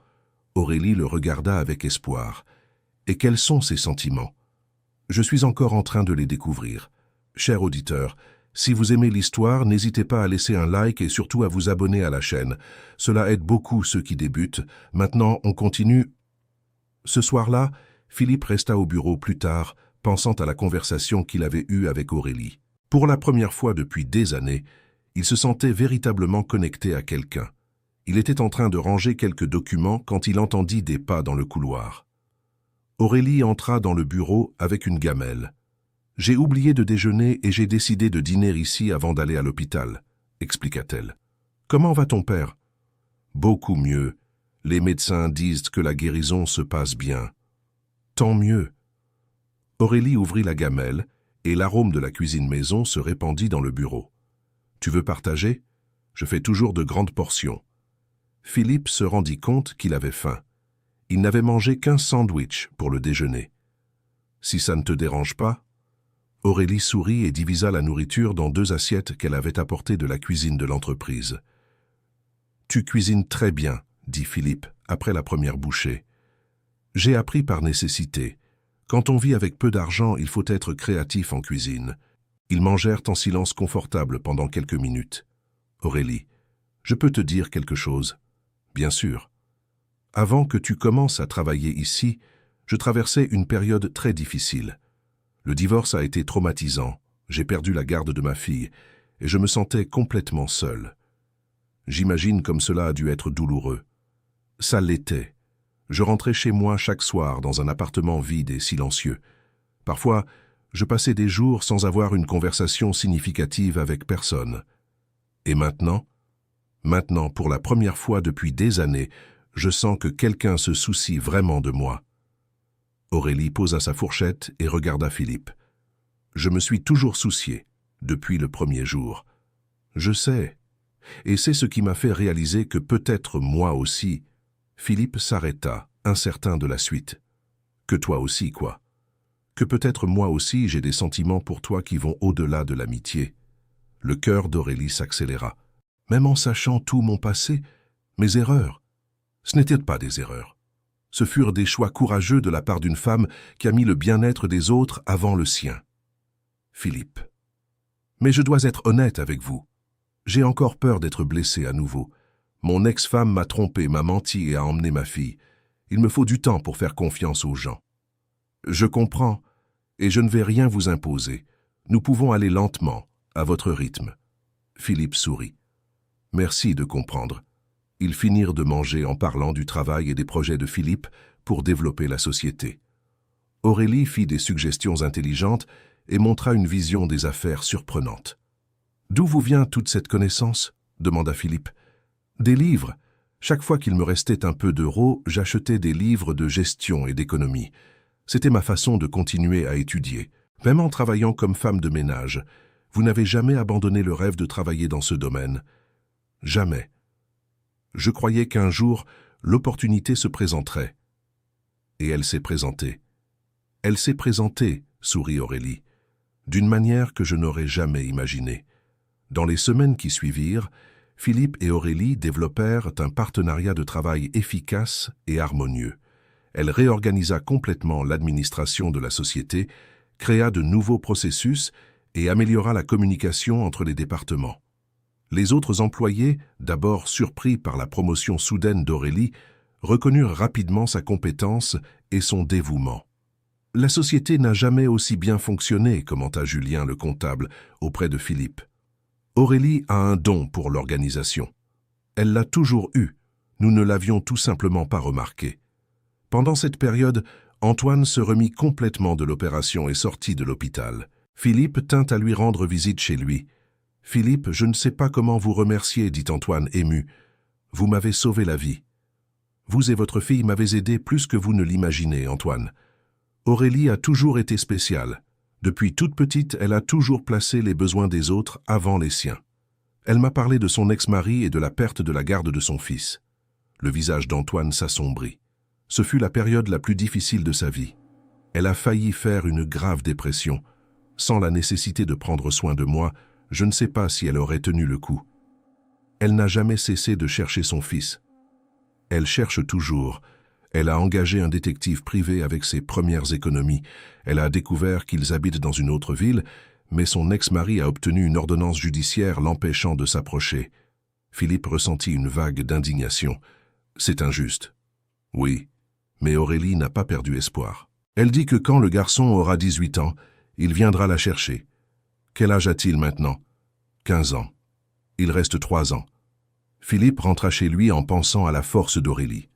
Aurélie le regarda avec espoir. « Et quels sont ces sentiments? Je suis encore en train de les découvrir. Cher auditeur, si vous aimez l'histoire, n'hésitez pas à laisser un like et surtout à vous abonner à la chaîne. Cela aide beaucoup ceux qui débutent. Maintenant, on continue. » Ce soir-là, Philippe resta au bureau plus tard, pensant à la conversation qu'il avait eue avec Aurélie. Pour la première fois depuis des années, il se sentait véritablement connecté à quelqu'un. Il était en train de ranger quelques documents quand il entendit des pas dans le couloir. Aurélie entra dans le bureau avec une gamelle. « J'ai oublié de déjeuner et j'ai décidé de dîner ici avant d'aller à l'hôpital, » expliqua-t-elle. « Comment va ton père? »« Beaucoup mieux. Les médecins disent que la guérison se passe bien. »« Tant mieux. » Aurélie ouvrit la gamelle et l'arôme de la cuisine maison se répandit dans le bureau. « Tu veux partager? Je fais toujours de grandes portions. » Philippe se rendit compte qu'il avait faim. Il n'avait mangé qu'un sandwich pour le déjeuner. « Si ça ne te dérange pas ?» Aurélie sourit et divisa la nourriture dans 2 assiettes qu'elle avait apportées de la cuisine de l'entreprise. « Tu cuisines très bien, » dit Philippe, après la première bouchée. « J'ai appris par nécessité. Quand on vit avec peu d'argent, il faut être créatif en cuisine. » Ils mangèrent en silence confortable pendant quelques minutes. « Aurélie, je peux te dire quelque chose? » « Bien sûr. Avant que tu commences à travailler ici, je traversais une période très difficile. Le divorce a été traumatisant, j'ai perdu la garde de ma fille, et je me sentais complètement seul. J'imagine comme cela a dû être douloureux. Ça l'était. Je rentrais chez moi chaque soir dans un appartement vide et silencieux. Parfois, je passais des jours sans avoir une conversation significative avec personne. Et maintenant, pour la première fois depuis des années, je sens que quelqu'un se soucie vraiment de moi. Aurélie posa sa fourchette et regarda Philippe. Je me suis toujours soucié, depuis le premier jour. Je sais, et c'est ce qui m'a fait réaliser que peut-être moi aussi. Philippe s'arrêta, incertain de la suite. Que toi aussi, quoi. Que peut-être moi aussi j'ai des sentiments pour toi qui vont au-delà de l'amitié. Le cœur d'Aurélie s'accéléra. Même en sachant tout mon passé, mes erreurs. Ce n'étaient pas des erreurs. Ce furent des choix courageux de la part d'une femme qui a mis le bien-être des autres avant le sien. Philippe. Mais je dois être honnête avec vous. J'ai encore peur d'être blessé à nouveau. Mon ex-femme m'a trompé, m'a menti et a emmené ma fille. Il me faut du temps pour faire confiance aux gens. Je comprends, et je ne vais rien vous imposer. Nous pouvons aller lentement, à votre rythme. Philippe sourit. Merci de comprendre. Ils finirent de manger en parlant du travail et des projets de Philippe pour développer la société. Aurélie fit des suggestions intelligentes et montra une vision des affaires surprenante. « D'où vous vient toute cette connaissance ?» demanda Philippe. « Des livres. Chaque fois qu'il me restait un peu d'euros, j'achetais des livres de gestion et d'économie. C'était ma façon de continuer à étudier. Même en travaillant comme femme de ménage, vous n'avez jamais abandonné le rêve de travailler dans ce domaine. Jamais. Je croyais qu'un jour, l'opportunité se présenterait. Et elle s'est présentée. Elle s'est présentée, sourit Aurélie, d'une manière que je n'aurais jamais imaginée. Dans les semaines qui suivirent, Philippe et Aurélie développèrent un partenariat de travail efficace et harmonieux. Elle réorganisa complètement l'administration de la société, créa de nouveaux processus et améliora la communication entre les départements. Les autres employés, d'abord surpris par la promotion soudaine d'Aurélie, reconnurent rapidement sa compétence et son dévouement. La société n'a jamais aussi bien fonctionné, commenta Julien le comptable auprès de Philippe. Aurélie a un don pour l'organisation. Elle l'a toujours eu, nous ne l'avions tout simplement pas remarqué. Pendant cette période, Antoine se remit complètement de l'opération et sortit de l'hôpital. Philippe tint à lui rendre visite chez lui. « Philippe, je ne sais pas comment vous remercier, dit Antoine ému. Vous m'avez sauvé la vie. Vous et votre fille m'avez aidé plus que vous ne l'imaginez, Antoine. Aurélie a toujours été spéciale. Depuis toute petite, elle a toujours placé les besoins des autres avant les siens. Elle m'a parlé de son ex-mari et de la perte de la garde de son fils. » Le visage d'Antoine s'assombrit. Ce fut la période la plus difficile de sa vie. Elle a failli faire une grave dépression. Sans la nécessité de prendre soin de moi, je ne sais pas si elle aurait tenu le coup. Elle n'a jamais cessé de chercher son fils. Elle cherche toujours. Elle a engagé un détective privé avec ses premières économies. Elle a découvert qu'ils habitent dans une autre ville, mais son ex-mari a obtenu une ordonnance judiciaire l'empêchant de s'approcher. Philippe ressentit une vague d'indignation. C'est injuste. Oui, mais Aurélie n'a pas perdu espoir. Elle dit que quand le garçon aura 18 ans, il viendra la chercher. Quel âge a-t-il maintenant? 15 ans. Il reste 3 ans. Philippe rentra chez lui en pensant à la force d'Aurélie.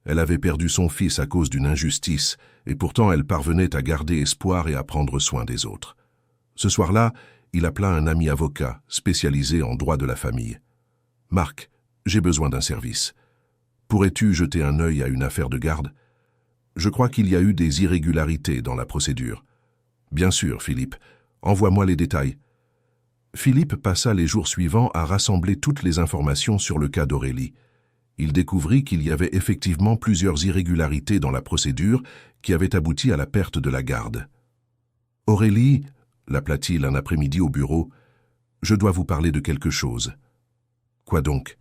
Elle avait perdu son fils à cause d'une injustice, et pourtant elle parvenait à garder espoir et à prendre soin des autres. Ce soir-là, il appela un ami avocat, spécialisé en droit de la famille. « Marc, j'ai besoin d'un service. Pourrais-tu jeter un œil à une affaire de garde? Je crois qu'il y a eu des irrégularités dans la procédure. » « Bien sûr, Philippe. Envoie-moi les détails. » Philippe passa les jours suivants à rassembler toutes les informations sur le cas d'Aurélie. Il découvrit qu'il y avait effectivement plusieurs irrégularités dans la procédure qui avaient abouti à la perte de la garde. « Aurélie, » l'appela-t-il un après-midi au bureau, « je dois vous parler de quelque chose. »« Quoi donc ? » ?»«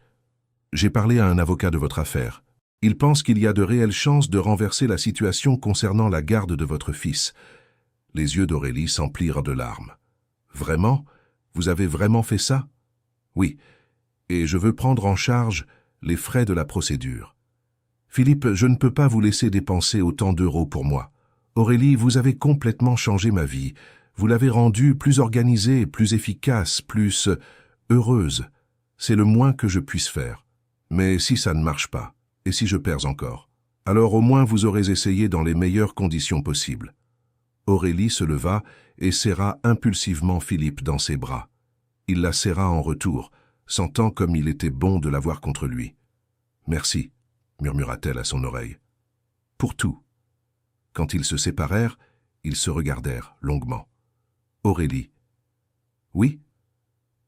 J'ai parlé à un avocat de votre affaire. Il pense qu'il y a de réelles chances de renverser la situation concernant la garde de votre fils. » Les yeux d'Aurélie s'emplirent de larmes. « Vraiment ? Vous avez vraiment fait ça ? » ?»« Oui, et je veux prendre en charge les frais de la procédure. »« Philippe, je ne peux pas vous laisser dépenser autant d'euros pour moi. Aurélie, vous avez complètement changé ma vie. Vous l'avez rendue plus organisée, plus efficace, plus heureuse. C'est le moins que je puisse faire. Mais si ça ne marche pas, et si je perds encore, alors au moins vous aurez essayé dans les meilleures conditions possibles. » Aurélie se leva et serra impulsivement Philippe dans ses bras. Il la serra en retour, sentant comme il était bon de l'avoir contre lui. « Merci, » murmura-t-elle à son oreille. « Pour tout. » Quand ils se séparèrent, ils se regardèrent longuement. Aurélie. « Oui ?»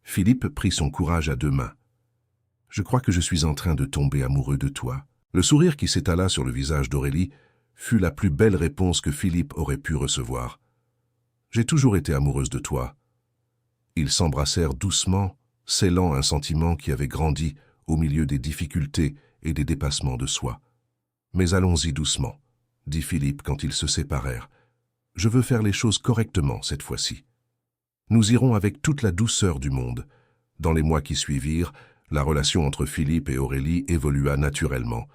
Philippe prit son courage à 2 mains. « Je crois que je suis en train de tomber amoureux de toi. » Le sourire qui s'étala sur le visage d'Aurélie fut la plus belle réponse que Philippe aurait pu recevoir. « J'ai toujours été amoureuse de toi. » Ils s'embrassèrent doucement, scellant un sentiment qui avait grandi au milieu des difficultés et des dépassements de soi. « Mais allons-y doucement, » dit Philippe quand ils se séparèrent. « Je veux faire les choses correctement cette fois-ci. Nous irons avec toute la douceur du monde. » Dans les mois qui suivirent, la relation entre Philippe et Aurélie évolua naturellement.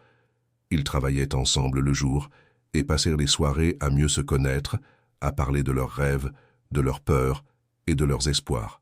Ils travaillaient ensemble le jour et passèrent les soirées à mieux se connaître, à parler de leurs rêves, de leurs peurs et de leurs espoirs.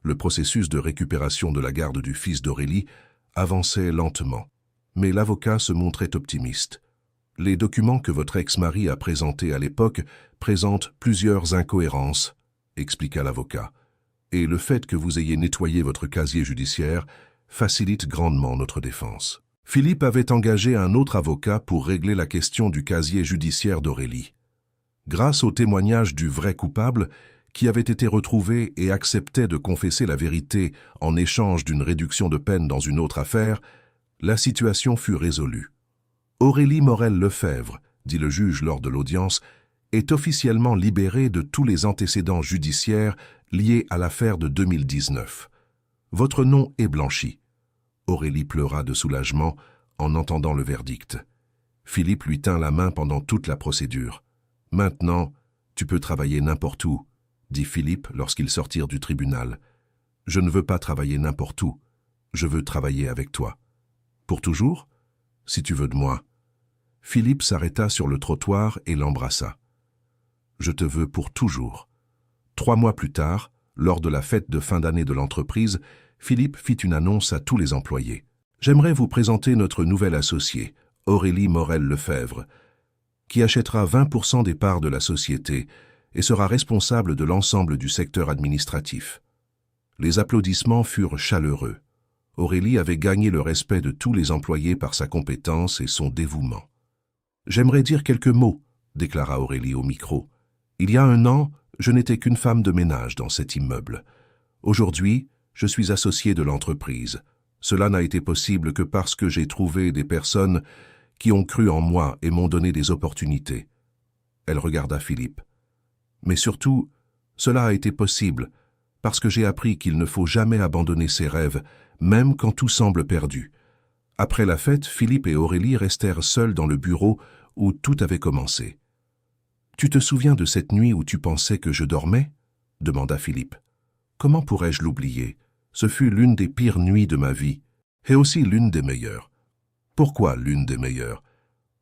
Le processus de récupération de la garde du fils d'Aurélie avançait lentement, mais l'avocat se montrait optimiste. « Les documents que votre ex-mari a présentés à l'époque présentent plusieurs incohérences, » expliqua l'avocat, « et le fait que vous ayez nettoyé votre casier judiciaire facilite grandement notre défense. » Philippe avait engagé un autre avocat pour régler la question du casier judiciaire d'Aurélie. Grâce au témoignage du vrai coupable, qui avait été retrouvé et acceptait de confesser la vérité en échange d'une réduction de peine dans une autre affaire, la situation fut résolue. Aurélie Morel-Lefebvre, dit le juge lors de l'audience, est officiellement libérée de tous les antécédents judiciaires liés à l'affaire de 2019. Votre nom est blanchi. Aurélie pleura de soulagement en entendant le verdict. Philippe lui tint la main pendant toute la procédure. « Maintenant, tu peux travailler n'importe où, » dit Philippe lorsqu'ils sortirent du tribunal. « Je ne veux pas travailler n'importe où. Je veux travailler avec toi. »« Pour toujours ? Si tu veux de moi. » Philippe s'arrêta sur le trottoir et l'embrassa. « Je te veux pour toujours. » 3 mois plus tard, lors de la fête de fin d'année de l'entreprise, Philippe fit une annonce à tous les employés. « J'aimerais vous présenter notre nouvelle associée, Aurélie Morel-Lefebvre, qui achètera 20% des parts de la société et sera responsable de l'ensemble du secteur administratif. » Les applaudissements furent chaleureux. Aurélie avait gagné le respect de tous les employés par sa compétence et son dévouement. « J'aimerais dire quelques mots, » déclara Aurélie au micro. « Il y a 1 an, je n'étais qu'une femme de ménage dans cet immeuble. Aujourd'hui, je suis associée de l'entreprise. Cela n'a été possible que parce que j'ai trouvé des personnes qui ont cru en moi et m'ont donné des opportunités. » Elle regarda Philippe. « Mais surtout, cela a été possible parce que j'ai appris qu'il ne faut jamais abandonner ses rêves, même quand tout semble perdu. » Après la fête, Philippe et Aurélie restèrent seuls dans le bureau où tout avait commencé. « Tu te souviens de cette nuit où tu pensais que je dormais ?» demanda Philippe. « Comment pourrais-je l'oublier? Ce fut l'une des pires nuits de ma vie, et aussi l'une des meilleures. » « Pourquoi l'une des meilleures?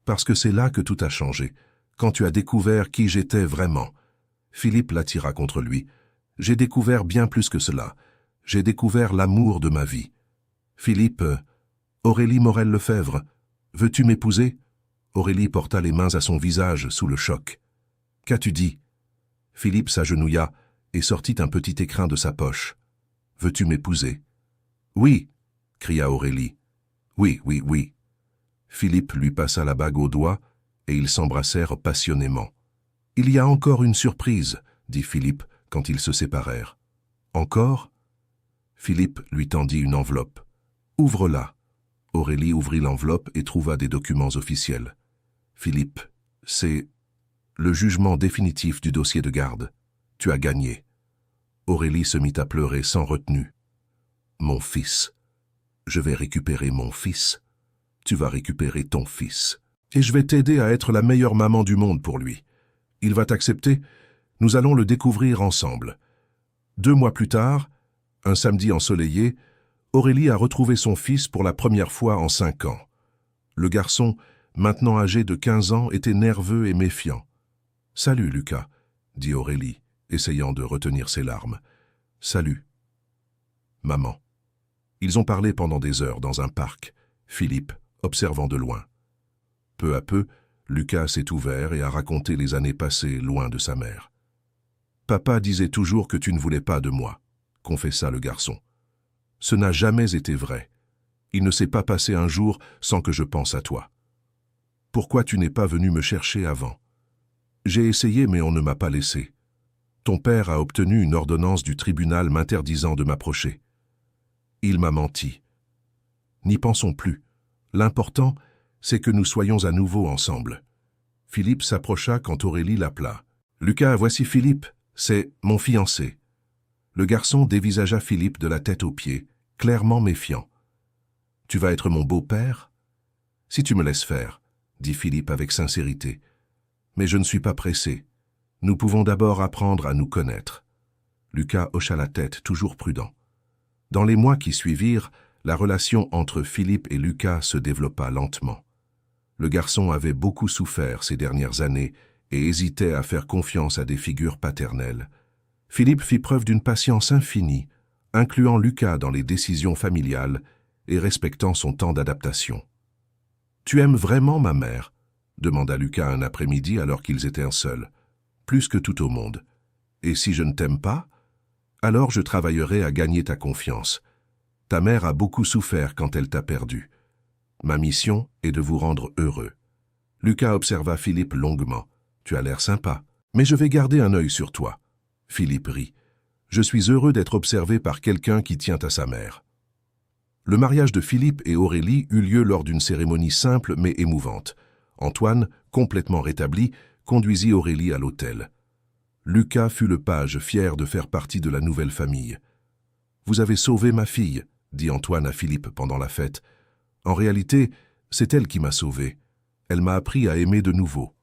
Parce que c'est là que tout a changé, quand tu as découvert qui j'étais vraiment. » Philippe l'attira contre lui. « J'ai découvert bien plus que cela. J'ai découvert l'amour de ma vie. »« Philippe, Aurélie Morel-Lefebvre, veux-tu m'épouser ?» Aurélie porta les mains à son visage sous le choc. « Qu'as-tu dit ?» Philippe s'agenouilla et sortit un petit écrin de sa poche. « Veux-tu m'épouser ?»« Oui !» cria Aurélie. « Oui, oui, oui. » Philippe lui passa la bague au doigt et ils s'embrassèrent passionnément. « Il y a encore une surprise, » dit Philippe quand ils se séparèrent. « Encore ?» Philippe lui tendit une enveloppe. « Ouvre-la. » Aurélie ouvrit l'enveloppe et trouva des documents officiels. « Philippe, c'est le jugement définitif du dossier de garde. Tu as gagné. » Aurélie se mit à pleurer sans retenue. « Mon fils. Je vais récupérer mon fils. Tu vas récupérer ton fils. Et je vais t'aider à être la meilleure maman du monde pour lui. Il va t'accepter. Nous allons le découvrir ensemble. » 2 mois plus tard, un samedi ensoleillé, Aurélie a retrouvé son fils pour la première fois en 5 ans. Le garçon, maintenant âgé de 15 ans, était nerveux et méfiant. « Salut, Lucas, » dit Aurélie, essayant de retenir ses larmes. « Salut. Maman. » Ils ont parlé pendant des heures dans un parc, Philippe observant de loin. Peu à peu, Lucas s'est ouvert et a raconté les années passées loin de sa mère. « Papa disait toujours que tu ne voulais pas de moi, » confessa le garçon. « Ce n'a jamais été vrai. Il ne s'est pas passé un jour sans que je pense à toi. Pourquoi tu n'es pas venu me chercher avant? J'ai essayé mais on ne m'a pas laissé. Ton père a obtenu une ordonnance du tribunal m'interdisant de m'approcher. Il m'a menti. N'y pensons plus. L'important, c'est que nous soyons à nouveau ensemble. » Philippe s'approcha quand Aurélie l'appela. « Lucas, voici Philippe, c'est mon fiancé. » Le garçon dévisagea Philippe de la tête aux pieds, clairement méfiant. « Tu vas être mon beau-père ? » « Si tu me laisses faire, » dit Philippe avec sincérité. « Mais je ne suis pas pressé. Nous pouvons d'abord apprendre à nous connaître. » Lucas hocha la tête, toujours prudent. Dans les mois qui suivirent, la relation entre Philippe et Lucas se développa lentement. Le garçon avait beaucoup souffert ces dernières années et hésitait à faire confiance à des figures paternelles. Philippe fit preuve d'une patience infinie, incluant Lucas dans les décisions familiales et respectant son temps d'adaptation. « Tu aimes vraiment ma mère ?» demanda Lucas un après-midi alors qu'ils étaient seuls. « Plus que tout au monde. Et si je ne t'aime pas ? Alors je travaillerai à gagner ta confiance. Ta mère a beaucoup souffert quand elle t'a perdu. Ma mission est de vous rendre heureux. » Lucas observa Philippe longuement. « Tu as l'air sympa. » Mais je vais garder un œil sur toi. Philippe rit. Je suis heureux d'être observé par quelqu'un qui tient à sa mère. Le mariage de Philippe et Aurélie eut lieu lors d'une cérémonie simple mais émouvante. Antoine, complètement rétabli, conduisit Aurélie à l'autel. Lucas fut le page, fier de faire partie de la nouvelle famille. « Vous avez sauvé ma fille », dit Antoine à Philippe pendant la fête. « En réalité, c'est elle qui m'a sauvé. Elle m'a appris à aimer de nouveau. »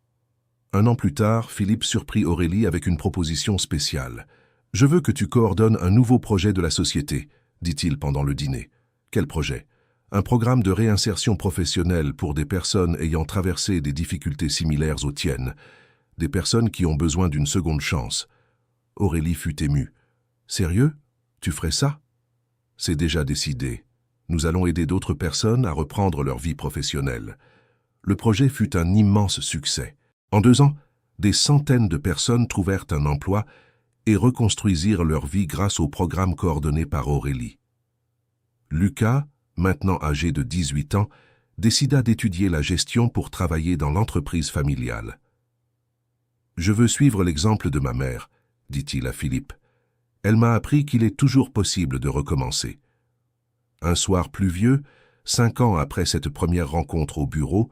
Un an plus tard, Philippe surprit Aurélie avec une proposition spéciale. « Je veux que tu coordonnes un nouveau projet de la société », dit-il pendant le dîner. « Quel projet ? Un programme de réinsertion professionnelle pour des personnes ayant traversé des difficultés similaires aux tiennes, des personnes qui ont besoin d'une seconde chance. » Aurélie fut émue. « Sérieux ? Tu ferais ça ? » « C'est déjà décidé. Nous allons aider d'autres personnes à reprendre leur vie professionnelle. » Le projet fut un immense succès. En 2 ans, des centaines de personnes trouvèrent un emploi et reconstruisirent leur vie grâce au programme coordonné par Aurélie. Lucas, maintenant âgé de 18 ans, décida d'étudier la gestion pour travailler dans l'entreprise familiale. « Je veux suivre l'exemple de ma mère, » dit-il à Philippe. « Elle m'a appris qu'il est toujours possible de recommencer. » Un soir pluvieux, 5 ans après cette première rencontre au bureau,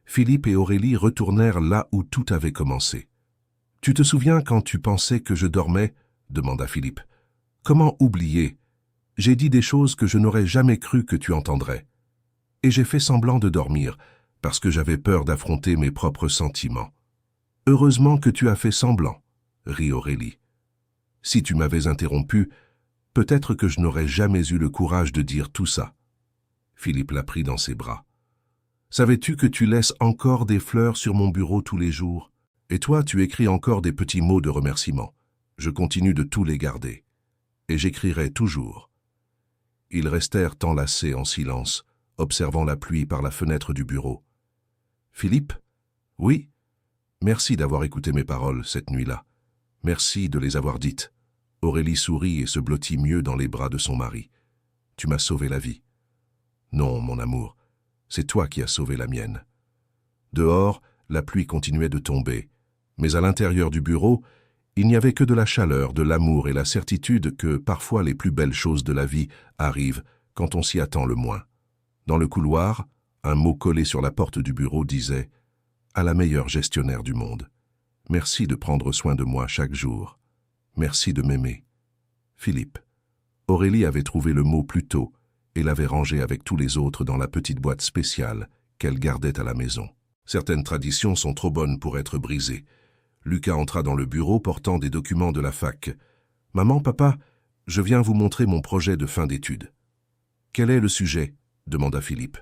Philippe et Aurélie retournèrent là où tout avait commencé. « Tu te souviens quand tu pensais que je dormais ?» demanda Philippe. « Comment oublier ? J'ai dit des choses que je n'aurais jamais cru que tu entendrais. Et j'ai fait semblant de dormir, parce que j'avais peur d'affronter mes propres sentiments. Heureusement que tu as fait semblant, » rit Aurélie. « Si tu m'avais interrompu, peut-être que je n'aurais jamais eu le courage de dire tout ça. » Philippe la prit dans ses bras. « Savais-tu que tu laisses encore des fleurs sur mon bureau tous les jours? Et toi, tu écris encore des petits mots de remerciement. Je continue de tous les garder. Et j'écrirai toujours. » Ils restèrent enlacés en silence, observant la pluie par la fenêtre du bureau. « Philippe ? Oui ? Merci d'avoir écouté mes paroles cette nuit-là. Merci de les avoir dites. » Aurélie sourit et se blottit mieux dans les bras de son mari. « Tu m'as sauvé la vie. » »« Non, mon amour, c'est toi qui as sauvé la mienne. » Dehors, la pluie continuait de tomber, mais à l'intérieur du bureau, il n'y avait que de la chaleur, de l'amour et la certitude que parfois les plus belles choses de la vie arrivent quand on s'y attend le moins. Dans le couloir, un mot collé sur la porte du bureau disait « À la meilleure gestionnaire du monde. Merci de prendre soin de moi chaque jour. Merci de m'aimer. Philippe. » Aurélie avait trouvé le mot plus tôt et l'avait rangé avec tous les autres dans la petite boîte spéciale qu'elle gardait à la maison. Certaines traditions sont trop bonnes pour être brisées. Lucas entra dans le bureau portant des documents de la fac. « Maman, papa, je viens vous montrer mon projet de fin d'études. »« Quel est le sujet ?» demanda Philippe.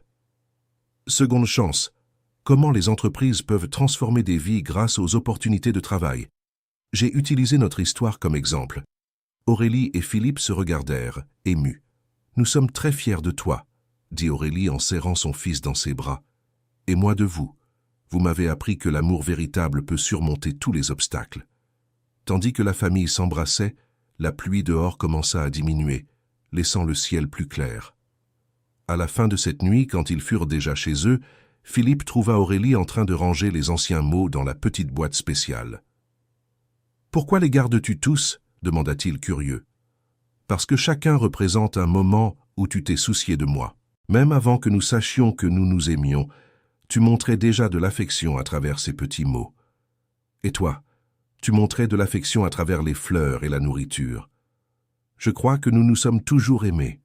« Seconde chance. Comment les entreprises peuvent transformer des vies grâce aux opportunités de travail. J'ai utilisé notre histoire comme exemple. » Aurélie et Philippe se regardèrent, émus. « Nous sommes très fiers de toi, » dit Aurélie en serrant son fils dans ses bras. « Et moi de vous. Vous m'avez appris que l'amour véritable peut surmonter tous les obstacles. » Tandis que la famille s'embrassait, la pluie dehors commença à diminuer, laissant le ciel plus clair. À la fin de cette nuit, quand ils furent déjà chez eux, Philippe trouva Aurélie en train de ranger les anciens mots dans la petite boîte spéciale. « Pourquoi les gardes-tu tous ?» demanda-t-il curieux. « Parce que chacun représente un moment où tu t'es soucié de moi. Même avant que nous sachions que nous nous aimions, tu montrais déjà de l'affection à travers ces petits mots. Et toi, tu montrais de l'affection à travers les fleurs et la nourriture. Je crois que nous nous sommes toujours aimés.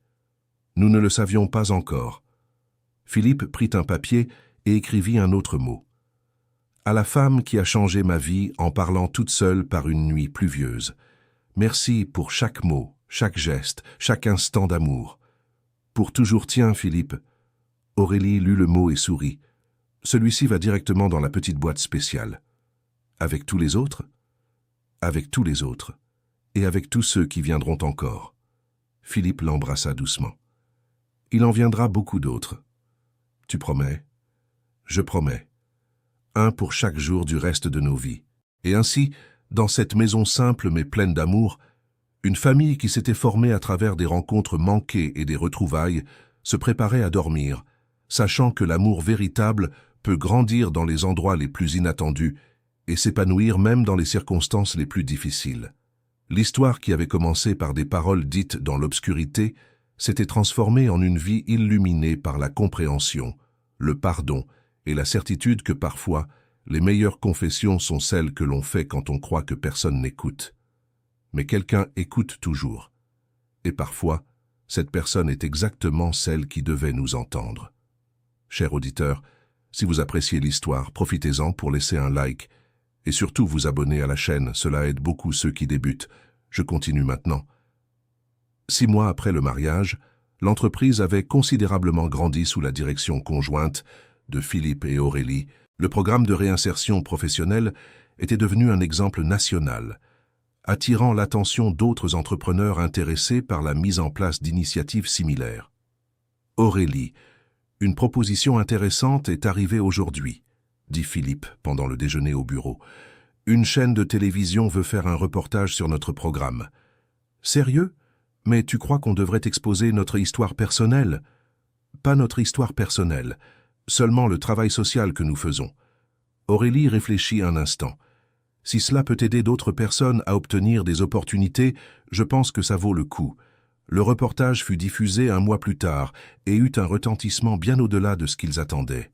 Nous ne le savions pas encore. » Philippe prit un papier et écrivit un autre mot. « À la femme qui a changé ma vie en parlant toute seule par une nuit pluvieuse. Merci pour chaque mot, chaque geste, chaque instant d'amour. Pour toujours tiens, Philippe. » Aurélie lut le mot et sourit. « Celui-ci va directement dans la petite boîte spéciale. »« Avec tous les autres ?»« Avec tous les autres. Et avec tous ceux qui viendront encore. » Philippe l'embrassa doucement. « Il en viendra beaucoup d'autres. »« Tu promets ?»« Je promets. Un pour chaque jour du reste de nos vies. » Et ainsi, dans cette maison simple mais pleine d'amour, une famille qui s'était formée à travers des rencontres manquées et des retrouvailles se préparait à dormir, sachant que l'amour véritable peut grandir dans les endroits les plus inattendus et s'épanouir même dans les circonstances les plus difficiles. L'histoire qui avait commencé par des paroles dites dans l'obscurité s'était transformée en une vie illuminée par la compréhension, le pardon et la certitude que parfois, les meilleures confessions sont celles que l'on fait quand on croit que personne n'écoute. Mais quelqu'un écoute toujours. Et parfois, cette personne est exactement celle qui devait nous entendre. Cher auditeur, si vous appréciez l'histoire, profitez-en pour laisser un like et surtout vous abonner à la chaîne, cela aide beaucoup ceux qui débutent. Je continue maintenant. 6 mois après le mariage, l'entreprise avait considérablement grandi sous la direction conjointe de Philippe et Aurélie. Le programme de réinsertion professionnelle était devenu un exemple national, attirant l'attention d'autres entrepreneurs intéressés par la mise en place d'initiatives similaires. Aurélie, une proposition intéressante est arrivée aujourd'hui, dit Philippe pendant le déjeuner au bureau. Une chaîne de télévision veut faire un reportage sur notre programme. Sérieux? Mais tu crois qu'on devrait exposer notre histoire personnelle? Pas notre histoire personnelle, seulement le travail social que nous faisons. Aurélie réfléchit un instant. Si cela peut aider d'autres personnes à obtenir des opportunités, je pense que ça vaut le coup. Le reportage fut diffusé 1 mois plus tard et eut un retentissement bien au-delà de ce qu'ils attendaient.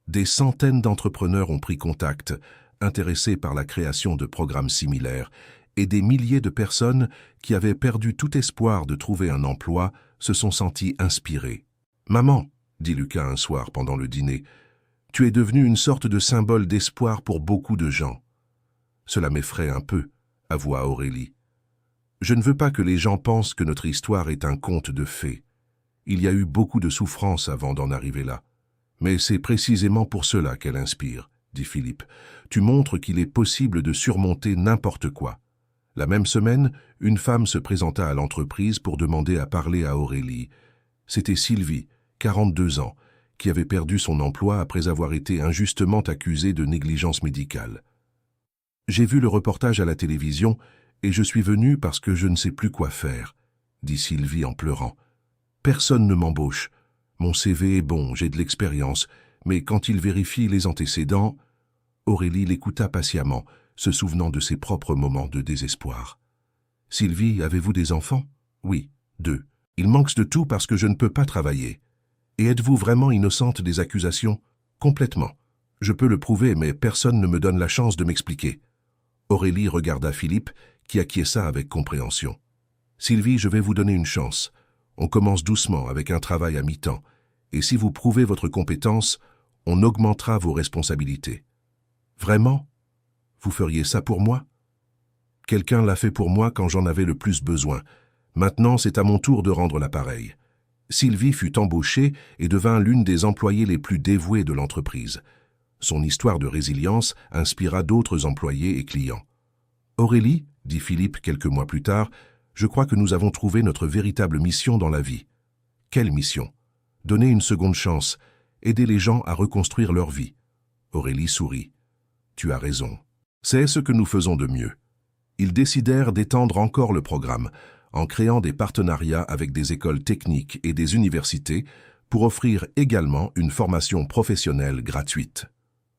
Des centaines d'entrepreneurs ont pris contact, intéressés par la création de programmes similaires, et des milliers de personnes qui avaient perdu tout espoir de trouver un emploi se sont senties inspirées. « Maman, » dit Lucas un soir pendant le dîner, « tu es devenue une sorte de symbole d'espoir pour beaucoup de gens. » Cela m'effraie un peu, avoua Aurélie. Je ne veux pas que les gens pensent que notre histoire est un conte de fées. Il y a eu beaucoup de souffrances avant d'en arriver là. Mais c'est précisément pour cela qu'elle inspire, dit Philippe. Tu montres qu'il est possible de surmonter n'importe quoi. La même semaine, une femme se présenta à l'entreprise pour demander à parler à Aurélie. C'était Sylvie, 42 ans, qui avait perdu son emploi après avoir été injustement accusée de négligence médicale. J'ai vu le reportage à la télévision et je suis venue parce que je ne sais plus quoi faire, dit Sylvie en pleurant. Personne ne m'embauche. Mon CV est bon, j'ai de l'expérience, mais quand il vérifie les antécédents... Aurélie l'écouta patiemment, se souvenant de ses propres moments de désespoir. Sylvie, avez-vous des enfants? Oui, 2. Il manque de tout parce que je ne peux pas travailler. Et êtes-vous vraiment innocente des accusations? Complètement. Je peux le prouver, mais personne ne me donne la chance de m'expliquer. Aurélie regarda Philippe, qui acquiesça avec compréhension. Sylvie, je vais vous donner une chance. On commence doucement avec un travail à mi-temps, et si vous prouvez votre compétence, on augmentera vos responsabilités. Vraiment? Vous feriez ça pour moi? Quelqu'un l'a fait pour moi quand j'en avais le plus besoin. Maintenant, c'est à mon tour de rendre l'appareil. Sylvie fut embauchée et devint l'une des employées les plus dévouées de l'entreprise. Son histoire de résilience inspira d'autres employés et clients. Aurélie, dit Philippe quelques mois plus tard, je crois que nous avons trouvé notre véritable mission dans la vie. Quelle mission? Donner une seconde chance, aider les gens à reconstruire leur vie. Aurélie sourit. Tu as raison. C'est ce que nous faisons de mieux. Ils décidèrent d'étendre encore le programme, en créant des partenariats avec des écoles techniques et des universités pour offrir également une formation professionnelle gratuite.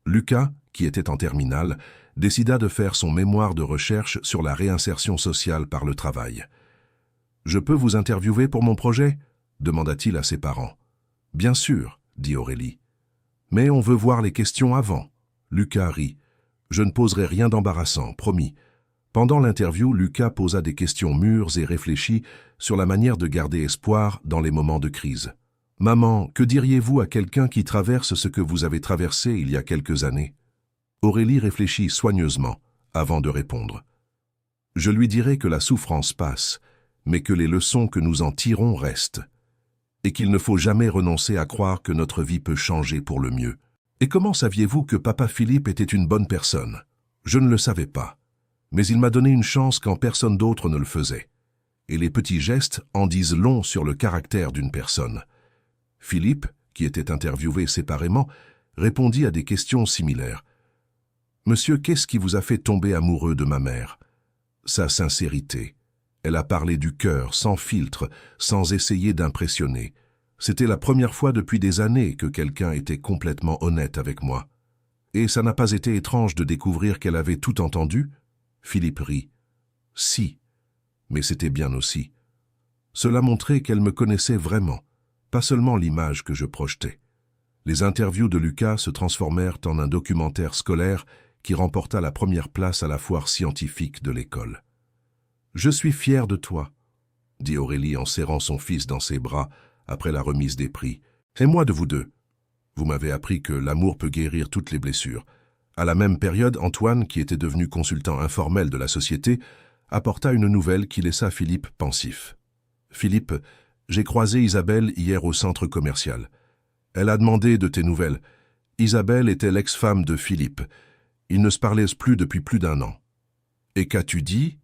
Lucas, qui était en terminale, décida de faire son mémoire de recherche sur la réinsertion sociale par le travail. « Je peux vous interviewer pour mon projet ?» demanda-t-il à ses parents. « Bien sûr, » dit Aurélie. « Mais on veut voir les questions avant. » Lucas rit. « Je ne poserai rien d'embarrassant, promis. » Pendant l'interview, Lucas posa des questions mûres et réfléchies sur la manière de garder espoir dans les moments de crise. « Maman, que diriez-vous à quelqu'un qui traverse ce que vous avez traversé il y a quelques années ?» Aurélie réfléchit soigneusement avant de répondre. « Je lui dirai que la souffrance passe, mais que les leçons que nous en tirons restent, et qu'il ne faut jamais renoncer à croire que notre vie peut changer pour le mieux. Et comment saviez-vous que papa Philippe était une bonne personne? Je ne le savais pas, mais il m'a donné une chance quand personne d'autre ne le faisait. Et les petits gestes en disent long sur le caractère d'une personne. » Philippe, qui était interviewé séparément, répondit à des questions similaires. « Monsieur, qu'est-ce qui vous a fait tomber amoureux de ma mère ?» Sa sincérité. Elle a parlé du cœur, sans filtre, sans essayer d'impressionner. C'était la première fois depuis des années que quelqu'un était complètement honnête avec moi. « Et ça n'a pas été étrange de découvrir qu'elle avait tout entendu? Philippe rit. Si, mais c'était bien aussi. Cela montrait qu'elle me connaissait vraiment, pas seulement l'image que je projetais. Les interviews de Lucas se transformèrent en un documentaire scolaire qui remporta la première place à la foire scientifique de l'école. « Je suis fier de toi », dit Aurélie en serrant son fils dans ses bras après la remise des prix. « Et moi de vous deux. Vous m'avez appris que l'amour peut guérir toutes les blessures. » À la même période, Antoine, qui était devenu consultant informel de la société, apporta une nouvelle qui laissa Philippe pensif. « Philippe, j'ai croisé Isabelle hier au centre commercial. Elle a demandé de tes nouvelles. Isabelle était l'ex-femme de Philippe. Ils ne se parlaient plus depuis plus d'1 an. Et qu'as-tu dit?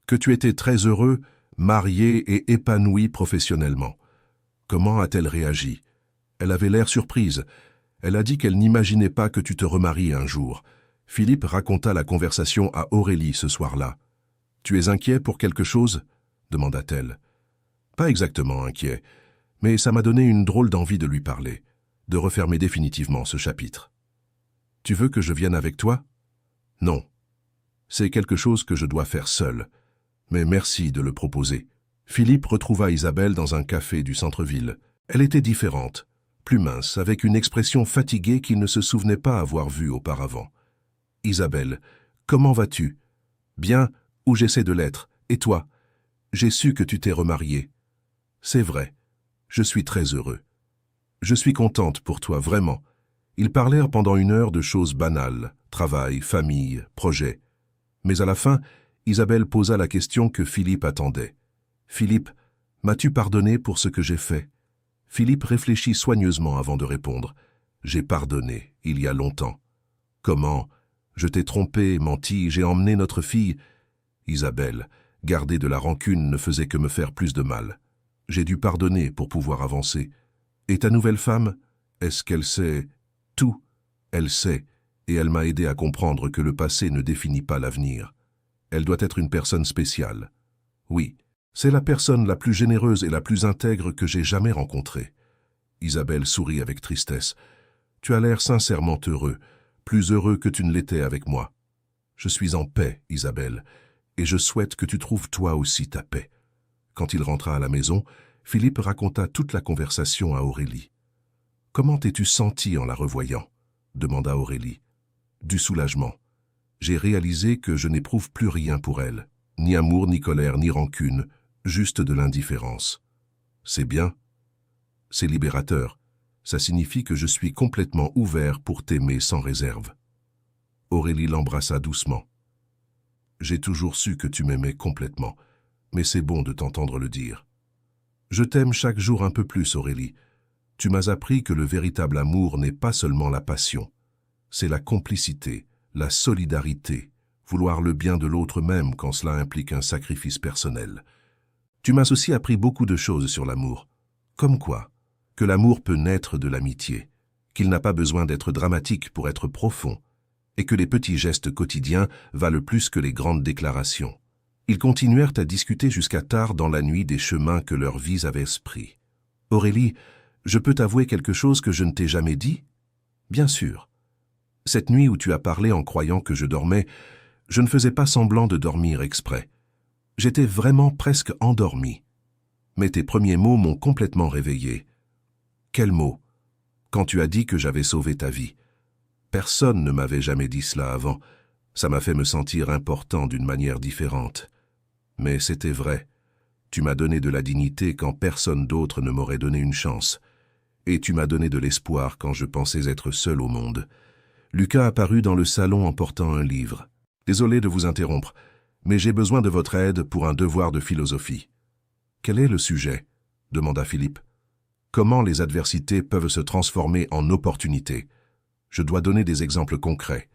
Que tu étais très heureux, marié et épanoui professionnellement. Comment a-t-elle réagi? Elle avait l'air surprise. Elle a dit qu'elle n'imaginait pas que tu te remaries un jour. Philippe raconta la conversation à Aurélie ce soir-là. « Tu es inquiet pour quelque chose ?» demanda-t-elle. « Pas exactement inquiet, mais ça m'a donné une drôle d'envie de lui parler, de refermer définitivement ce chapitre. »« Tu veux que je vienne avec toi ?»« Non. C'est quelque chose que je dois faire seul. Mais merci de le proposer. » Philippe retrouva Isabelle dans un café du centre-ville. Elle était différente, plus mince, avec une expression fatiguée qu'il ne se souvenait pas avoir vue auparavant. « Isabelle, comment vas-tu ?»« Bien, ou j'essaie de l'être. Et toi? J'ai su que tu t'es remariée. »« C'est vrai. Je suis très heureux. Je suis contente pour toi, vraiment. » Ils parlèrent pendant 1 heure de choses banales, travail, famille, projets. Mais à la fin, Isabelle posa la question que Philippe attendait. « Philippe, m'as-tu pardonné pour ce que j'ai fait ?» Philippe réfléchit soigneusement avant de répondre. « J'ai pardonné, il y a longtemps. »« Comment? Je t'ai trompé, menti, j'ai emmené notre fille. » Isabelle, garder de la rancune ne faisait que me faire plus de mal. J'ai dû pardonner pour pouvoir avancer. Et ta nouvelle femme, est-ce qu'elle sait tout? Elle sait, et elle m'a aidé à comprendre que le passé ne définit pas l'avenir. Elle doit être une personne spéciale. Oui, c'est la personne la plus généreuse et la plus intègre que j'ai jamais rencontrée. Isabelle sourit avec tristesse. Tu as l'air sincèrement heureux, plus heureux que tu ne l'étais avec moi. Je suis en paix, Isabelle, et je souhaite que tu trouves toi aussi ta paix. Quand il rentra à la maison, Philippe raconta toute la conversation à Aurélie. « Comment t'es-tu sentie en la revoyant ?» demanda Aurélie. « Du soulagement. J'ai réalisé que je n'éprouve plus rien pour elle, ni amour, ni colère, ni rancune, juste de l'indifférence. C'est bien. C'est libérateur. Ça signifie que je suis complètement ouvert pour t'aimer sans réserve. » Aurélie l'embrassa doucement. « J'ai toujours su que tu m'aimais complètement, mais c'est bon de t'entendre le dire. Je t'aime chaque jour un peu plus, Aurélie. Tu m'as appris que le véritable amour n'est pas seulement la passion. C'est la complicité, la solidarité, vouloir le bien de l'autre même quand cela implique un sacrifice personnel. Tu m'as aussi appris beaucoup de choses sur l'amour. Comme quoi? Que l'amour peut naître de l'amitié, qu'il n'a pas besoin d'être dramatique pour être profond, et que les petits gestes quotidiens valent plus que les grandes déclarations. Ils continuèrent à discuter jusqu'à tard dans la nuit des chemins que leurs vies avaient pris. « Aurélie, je peux t'avouer quelque chose que je ne t'ai jamais dit ?»« Bien sûr. Cette nuit où tu as parlé en croyant que je dormais, je ne faisais pas semblant de dormir exprès. J'étais vraiment presque endormi. Mais tes premiers mots m'ont complètement réveillé. »« Quels mots ? » ?»« Quand tu as dit que j'avais sauvé ta vie. Personne ne m'avait jamais dit cela avant. Ça m'a fait me sentir important d'une manière différente. Mais c'était vrai. Tu m'as donné de la dignité quand personne d'autre ne m'aurait donné une chance. Et tu m'as donné de l'espoir quand je pensais être seul au monde. » Lucas apparut dans le salon en portant un livre. « Désolé de vous interrompre, mais j'ai besoin de votre aide pour un devoir de philosophie. »« Quel est le sujet ?» demanda Philippe. « Comment les adversités peuvent se transformer en opportunités? Je dois donner des exemples concrets. »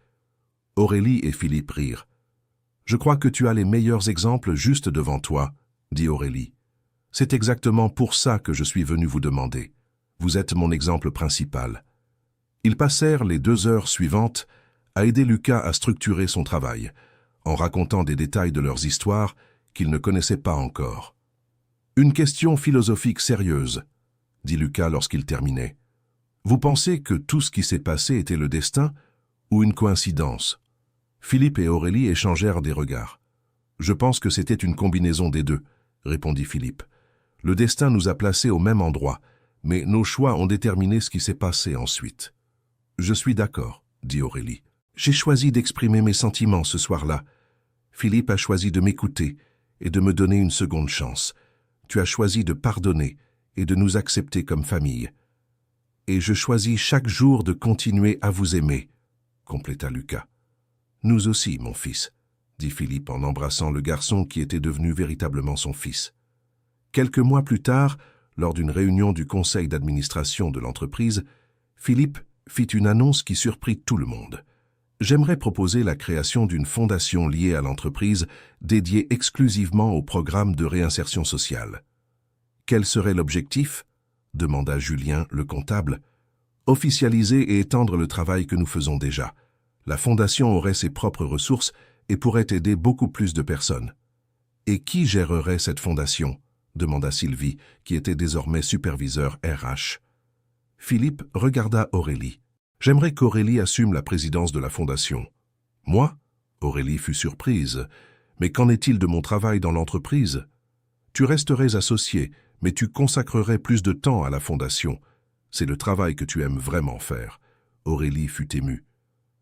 Aurélie et Philippe rirent. « Je crois que tu as les meilleurs exemples juste devant toi, » dit Aurélie. « C'est exactement pour ça que je suis venu vous demander. Vous êtes mon exemple principal. » Ils passèrent les 2 heures suivantes à aider Lucas à structurer son travail, en racontant des détails de leurs histoires qu'ils ne connaissaient pas encore. « Une question philosophique sérieuse, » dit Lucas lorsqu'il terminait. « Vous pensez que tout ce qui s'est passé était le destin, Ou une coïncidence? Philippe et Aurélie échangèrent des regards. Je pense que c'était une combinaison des deux, répondit Philippe. Le destin nous a placés au même endroit, mais nos choix ont déterminé ce qui s'est passé ensuite. Je suis d'accord, dit Aurélie. J'ai choisi d'exprimer mes sentiments ce soir-là. Philippe a choisi de m'écouter et de me donner une seconde chance. Tu as choisi de pardonner et de nous accepter comme famille. Et je choisis chaque jour de continuer à vous aimer, compléta Lucas. Nous aussi, mon fils, dit Philippe en embrassant le garçon qui était devenu véritablement son fils. Quelques mois plus tard, lors d'une réunion du conseil d'administration de l'entreprise, Philippe fit une annonce qui surprit tout le monde. J'aimerais proposer la création d'une fondation liée à l'entreprise dédiée exclusivement au programme de réinsertion sociale. Quel serait l'objectif? Demanda Julien, le comptable. Officialiser et étendre le travail que nous faisons déjà. La fondation aurait ses propres ressources et pourrait aider beaucoup plus de personnes. Et qui gérerait cette fondation? Demanda Sylvie, qui était désormais superviseur RH. Philippe regarda Aurélie. J'aimerais qu'Aurélie assume la présidence de la fondation. Moi? Aurélie fut surprise. Mais qu'en est-il de mon travail dans l'entreprise? Tu resterais associé, mais tu consacrerais plus de temps à la fondation. C'est le travail que tu aimes vraiment faire. Aurélie fut émue.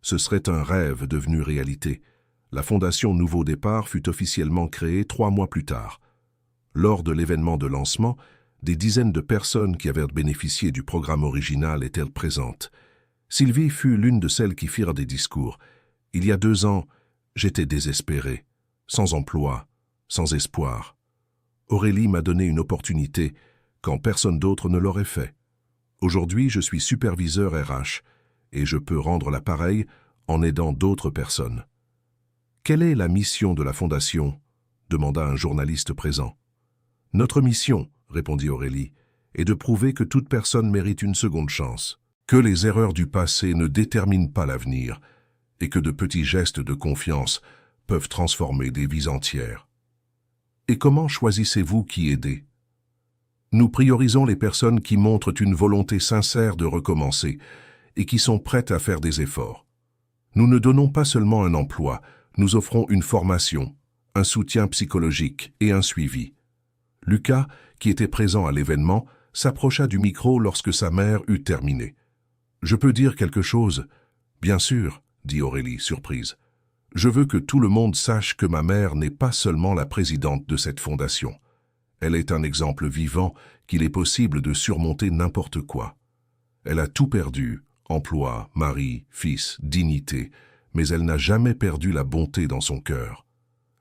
Ce serait un rêve devenu réalité. La fondation Nouveau Départ fut officiellement créée 3 mois plus tard. Lors de l'événement de lancement, des dizaines de personnes qui avaient bénéficié du programme original étaient présentes. Sylvie fut l'une de celles qui firent des discours. Il y a 2 ans, j'étais désespéré, sans emploi, sans espoir. Aurélie m'a donné une opportunité quand personne d'autre ne l'aurait fait. Aujourd'hui, je suis superviseur RH et je peux rendre l'appareil en aidant d'autres personnes. Quelle est la mission de la Fondation? Demanda un journaliste présent. Notre mission, répondit Aurélie, est de prouver que toute personne mérite une seconde chance, que les erreurs du passé ne déterminent pas l'avenir et que de petits gestes de confiance peuvent transformer des vies entières. Et comment choisissez-vous qui aider? Nous priorisons les personnes qui montrent une volonté sincère de recommencer et qui sont prêtes à faire des efforts. Nous ne donnons pas seulement un emploi, nous offrons une formation, un soutien psychologique et un suivi. Lucas, qui était présent à l'événement, s'approcha du micro lorsque sa mère eut terminé. « Je peux dire quelque chose ?»« Bien sûr, » dit Aurélie, surprise. « Je veux que tout le monde sache que ma mère n'est pas seulement la présidente de cette fondation. Elle est un exemple vivant qu'il est possible de surmonter n'importe quoi. Elle a tout perdu, emploi, mari, fils, dignité, mais elle n'a jamais perdu la bonté dans son cœur. »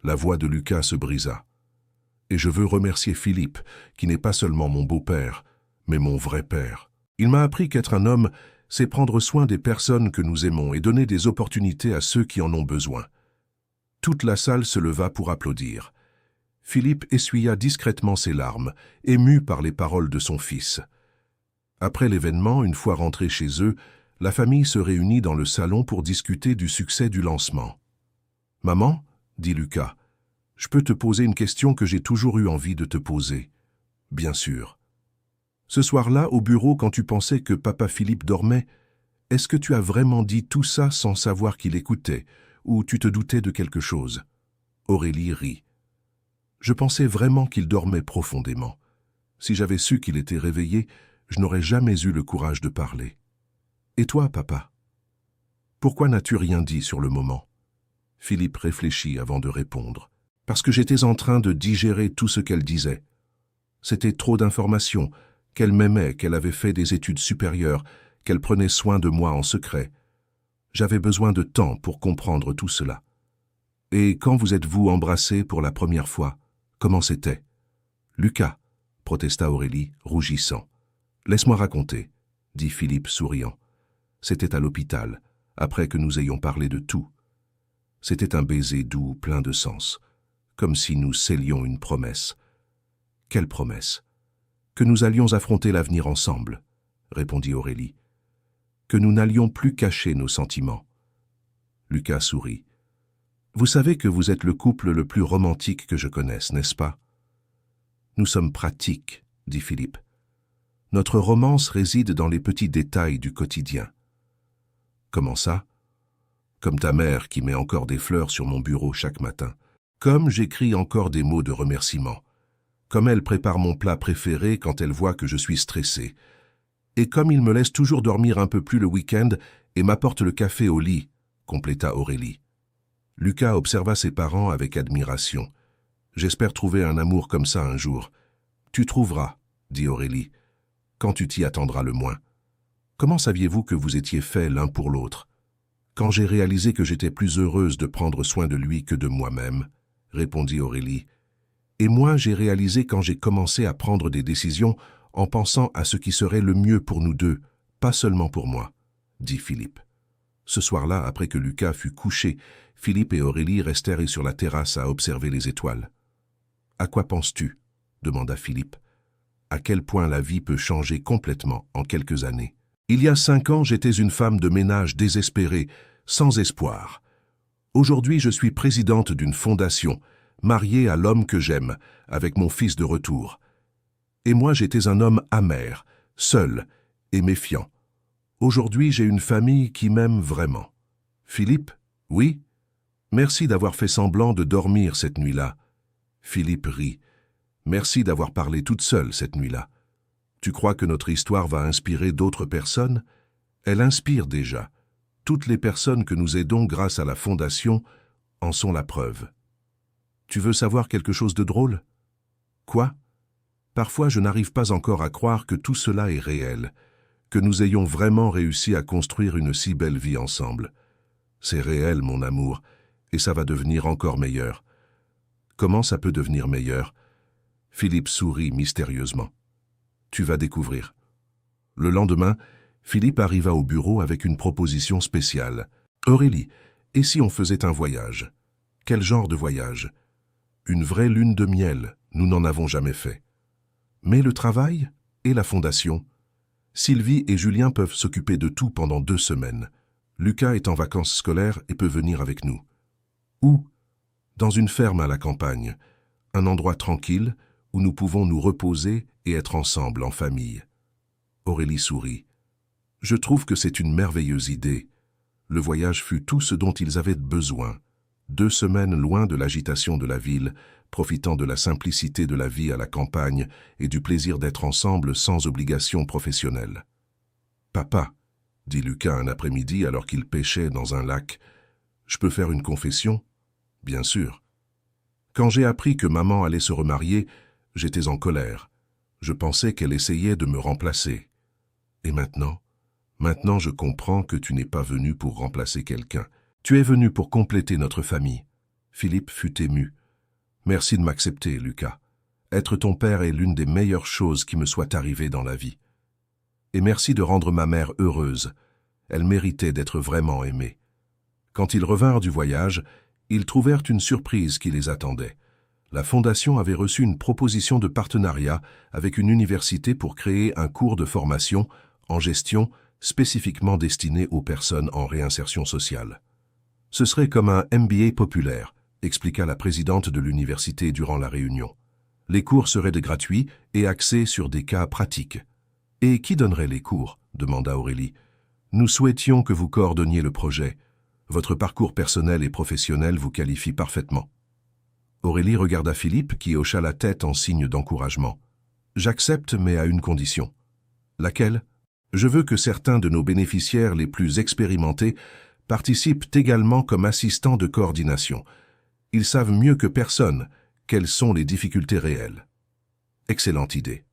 La voix de Lucas se brisa. « Et je veux remercier Philippe, qui n'est pas seulement mon beau-père, mais mon vrai père. Il m'a appris qu'être un homme, c'est prendre soin des personnes que nous aimons et donner des opportunités à ceux qui en ont besoin. » Toute la salle se leva pour applaudir. Philippe essuya discrètement ses larmes, ému par les paroles de son fils. Après l'événement, une fois rentrés chez eux, la famille se réunit dans le salon pour discuter du succès du lancement. « Maman, » dit Lucas, « je peux te poser une question que j'ai toujours eu envie de te poser. » « Bien sûr. » Ce soir-là, au bureau, quand tu pensais que papa Philippe dormait, est-ce que tu as vraiment dit tout ça sans savoir qu'il écoutait, ou tu te doutais de quelque chose? Aurélie rit. Je pensais vraiment qu'il dormait profondément. Si j'avais su qu'il était réveillé, je n'aurais jamais eu le courage de parler. Et toi, papa? Pourquoi n'as-tu rien dit sur le moment? Philippe réfléchit avant de répondre. Parce que j'étais en train de digérer tout ce qu'elle disait. C'était trop d'informations, qu'elle m'aimait, qu'elle avait fait des études supérieures, qu'elle prenait soin de moi en secret. J'avais besoin de temps pour comprendre tout cela. Et quand vous êtes-vous embrassés pour la première fois, comment c'était? Lucas, protesta Aurélie, rougissant. Laisse-moi raconter, dit Philippe souriant. C'était à l'hôpital, après que nous ayons parlé de tout. C'était un baiser doux, plein de sens, comme si nous scellions une promesse. Quelle promesse? Que nous allions affronter l'avenir ensemble, répondit Aurélie. Que nous n'allions plus cacher nos sentiments. Lucas sourit. Vous savez que vous êtes le couple le plus romantique que je connaisse, n'est-ce pas? Nous sommes pratiques, dit Philippe. Notre romance réside dans les petits détails du quotidien. Comment ça? comme ta mère qui met encore des fleurs sur mon bureau chaque matin, comme j'écris encore des mots de remerciement, comme elle prépare mon plat préféré quand elle voit que je suis stressé, et comme il me laisse toujours dormir un peu plus le week-end et m'apporte le café au lit, compléta Aurélie. Lucas observa ses parents avec admiration. J'espère trouver un amour comme ça un jour. Tu trouveras, dit Aurélie, quand tu t'y attendras le moins. Comment saviez-vous que vous étiez faits l'un pour l'autre? Quand j'ai réalisé que j'étais plus heureuse de prendre soin de lui que de moi-même, répondit Aurélie. Et moi, j'ai réalisé quand j'ai commencé à prendre des décisions en pensant à ce qui serait le mieux pour nous deux, pas seulement pour moi, dit Philippe. Ce soir-là, après que Lucas fut couché, Philippe et Aurélie restèrent sur la terrasse à observer les étoiles. « À quoi penses-tu » demanda Philippe. « À quel point la vie peut changer complètement en quelques années. Il y a 5 ans, j'étais une femme de ménage désespérée, sans espoir. Aujourd'hui, je suis présidente d'une fondation, mariée à l'homme que j'aime, avec mon fils de retour. Et moi, j'étais un homme amer, seul et méfiant. Aujourd'hui, j'ai une famille qui m'aime vraiment. Philippe, oui? Merci d'avoir fait semblant de dormir cette nuit-là. Philippe rit. Merci d'avoir parlé toute seule cette nuit-là. Tu crois que notre histoire va inspirer d'autres personnes? Elle inspire déjà. Toutes les personnes que nous aidons grâce à la Fondation en sont la preuve. Tu veux savoir quelque chose de drôle? Quoi? Parfois, je n'arrive pas encore à croire que tout cela est réel, que nous ayons vraiment réussi à construire une si belle vie ensemble. C'est réel, mon amour, et ça va devenir encore meilleur. Comment ça peut devenir meilleur? Philippe sourit mystérieusement. Tu vas découvrir. Le lendemain, Philippe arriva au bureau avec une proposition spéciale. Aurélie, et si on faisait un voyage? Quel genre de voyage? Une vraie lune de miel, nous n'en avons jamais fait. Mais le travail et la fondation? Sylvie et Julien peuvent s'occuper de tout pendant 2 semaines. Lucas est en vacances scolaires et peut venir avec nous. Où? Dans une ferme à la campagne, un endroit tranquille où nous pouvons nous reposer et être ensemble en famille. Aurélie sourit. Je trouve que c'est une merveilleuse idée. Le voyage fut tout ce dont ils avaient besoin. 2 semaines loin de l'agitation de la ville, profitant de la simplicité de la vie à la campagne et du plaisir d'être ensemble sans obligation professionnelle. Papa, dit Lucas un après-midi alors qu'il pêchait dans un lac, je peux faire une confession? Bien sûr. Quand j'ai appris que maman allait se remarier, j'étais en colère. Je pensais qu'elle essayait de me remplacer. Et maintenant? Maintenant, je comprends que tu n'es pas venu pour remplacer quelqu'un. Tu es venu pour compléter notre famille. Philippe fut ému. Merci de m'accepter, Lucas. Être ton père est l'une des meilleures choses qui me soit arrivée dans la vie. Et merci de rendre ma mère heureuse. Elle méritait d'être vraiment aimée. Quand ils revinrent du voyage, ils trouvèrent une surprise qui les attendait. La Fondation avait reçu une proposition de partenariat avec une université pour créer un cours de formation en gestion spécifiquement destiné aux personnes en réinsertion sociale. Ce serait comme un MBA populaire, expliqua la présidente de l'université durant la réunion. Les cours seraient gratuits et axés sur des cas pratiques. « Et qui donnerait les cours ?» demanda Aurélie. « Nous souhaitions que vous coordonniez le projet. Votre parcours personnel et professionnel vous qualifie parfaitement. » Aurélie regarda Philippe qui hocha la tête en signe d'encouragement. « J'accepte, mais à une condition. »« Laquelle ? Je veux que certains de nos bénéficiaires les plus expérimentés participent également comme assistants de coordination. Ils savent mieux que personne quelles sont les difficultés réelles. » Excellente idée.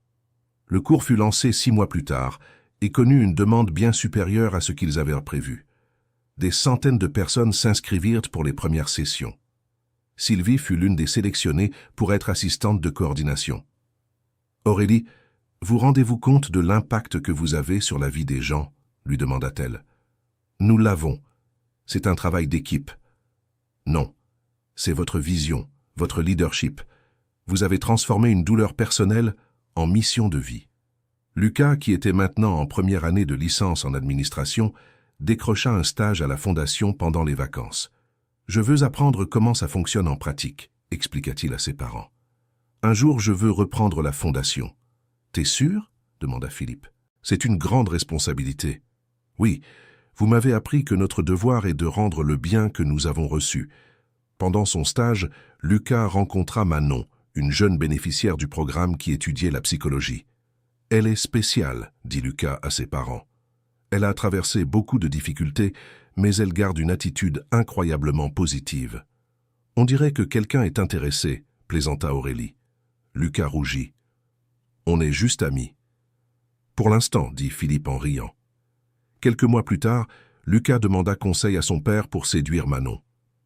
Le cours fut lancé 6 mois plus tard et connut une demande bien supérieure à ce qu'ils avaient prévu. Des centaines de personnes s'inscrivirent pour les premières sessions. Sylvie fut l'une des sélectionnées pour être assistante de coordination. « Aurélie, vous rendez-vous compte de l'impact que vous avez sur la vie des gens ?» lui demanda-t-elle. « Nous l'avons. C'est un travail d'équipe. »« Non, c'est votre vision, votre leadership. Vous avez transformé une douleur personnelle en mission de vie. » Lucas, qui était maintenant en première année de licence en administration, décrocha un stage à la Fondation pendant les vacances. « Je veux apprendre comment ça fonctionne en pratique, » expliqua-t-il à ses parents. « Un jour, je veux reprendre la Fondation. »« T'es sûr ?» demanda Philippe. « C'est une grande responsabilité. »« Oui, Vous m'avez appris que notre devoir est de rendre le bien que nous avons reçu. Pendant son stage, Lucas rencontra Manon, une jeune bénéficiaire du programme qui étudiait la psychologie. « Elle est spéciale », dit Lucas à ses parents. « Elle a traversé beaucoup de difficultés, mais elle garde une attitude incroyablement positive. » « On dirait que quelqu'un est intéressé », plaisanta Aurélie. Lucas rougit. « On est juste amis. »« Pour l'instant, » dit Philippe en riant. Quelques mois plus tard, Lucas demanda conseil à son père pour séduire Manon.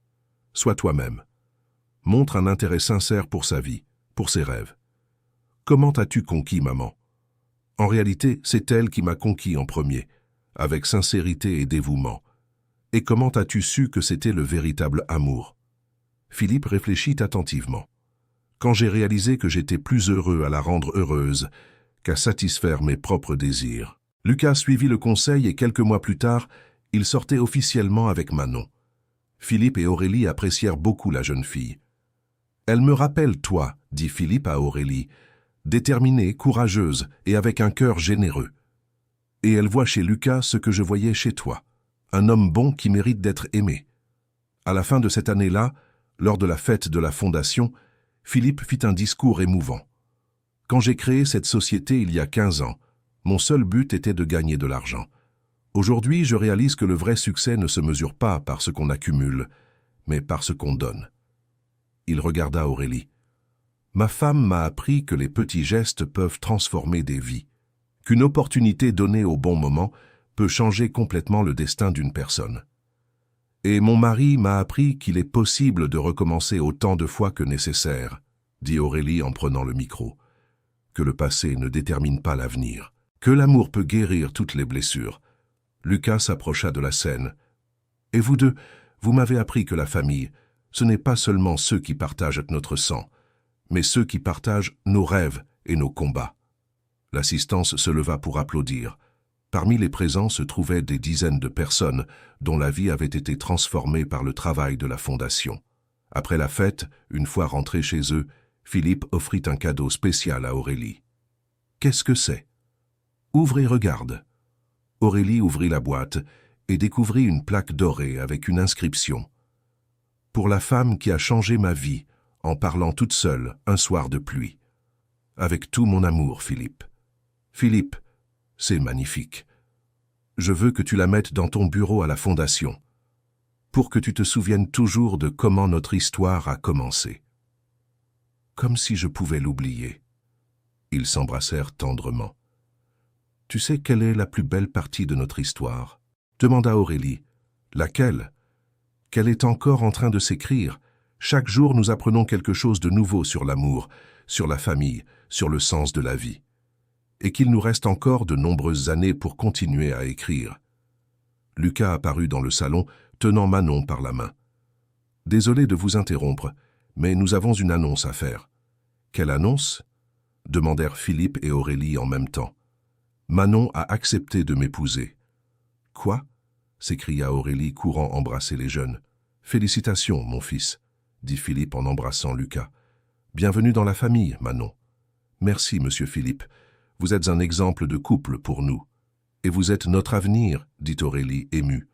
« Sois toi-même. Montre un intérêt sincère pour sa vie, pour ses rêves. Comment as-tu conquis maman? En réalité, c'est elle qui m'a conquis en premier, avec sincérité et dévouement. Et comment as-tu su que c'était le véritable amour? » Philippe réfléchit attentivement. « Quand j'ai réalisé que j'étais plus heureux à la rendre heureuse qu'à satisfaire mes propres désirs. » Lucas suivit le conseil et quelques mois plus tard, il sortait officiellement avec Manon. Philippe et Aurélie apprécièrent beaucoup la jeune fille. « Elle me rappelle toi, » dit Philippe à Aurélie, « déterminée, courageuse et avec un cœur généreux. Et elle voit chez Lucas ce que je voyais chez toi, un homme bon qui mérite d'être aimé. » À la fin de cette année-là, lors de la fête de la Fondation, Philippe fit un discours émouvant. « Quand j'ai créé cette société il y a 15 ans, mon seul but était de gagner de l'argent. Aujourd'hui, je réalise que le vrai succès ne se mesure pas par ce qu'on accumule, mais par ce qu'on donne. » Il regarda Aurélie. « Ma femme m'a appris que les petits gestes peuvent transformer des vies, qu'une opportunité donnée au bon moment peut changer complètement le destin d'une personne. Et mon mari m'a appris qu'il est possible de recommencer autant de fois que nécessaire, » dit Aurélie en prenant le micro. « Que le passé ne détermine pas l'avenir, que l'amour peut guérir toutes les blessures. » Lucas s'approcha de la scène. « Et vous deux, vous m'avez appris que la famille, ce n'est pas seulement ceux qui partagent notre sang, mais ceux qui partagent nos rêves et nos combats. » L'assistance se leva pour applaudir. Parmi les présents se trouvaient des dizaines de personnes dont la vie avait été transformée par le travail de la Fondation. Après la fête, une fois rentrés chez eux, Philippe offrit un cadeau spécial à Aurélie. « Qu'est-ce que c'est? Ouvre et regarde. » Aurélie ouvrit la boîte et découvrit une plaque dorée avec une inscription. « Pour la femme qui a changé ma vie en parlant toute seule un soir de pluie. Avec tout mon amour, Philippe. » Philippe, c'est magnifique. Je veux que tu la mettes dans ton bureau à la Fondation, pour que tu te souviennes toujours de comment notre histoire a commencé. Comme si je pouvais l'oublier. Ils s'embrassèrent tendrement. « Tu sais quelle est la plus belle partie de notre histoire ?» demanda Aurélie. « Laquelle ? Qu'elle est encore en train de s'écrire. Chaque jour, nous apprenons quelque chose de nouveau sur l'amour, sur la famille, sur le sens de la vie. Et qu'il nous reste encore de nombreuses années pour continuer à écrire. » Lucas apparut dans le salon, tenant Manon par la main. « Désolé de vous interrompre, mais nous avons une annonce à faire. »« Quelle annonce ?» demandèrent Philippe et Aurélie en même temps. « Manon a accepté de m'épouser. »« Quoi ?» s'écria Aurélie courant embrasser les jeunes. « Félicitations, mon fils, » dit Philippe en embrassant Lucas. « Bienvenue dans la famille, Manon. »« Merci, monsieur Philippe. Vous êtes un exemple de couple pour nous. Et vous êtes notre avenir, » dit Aurélie émue.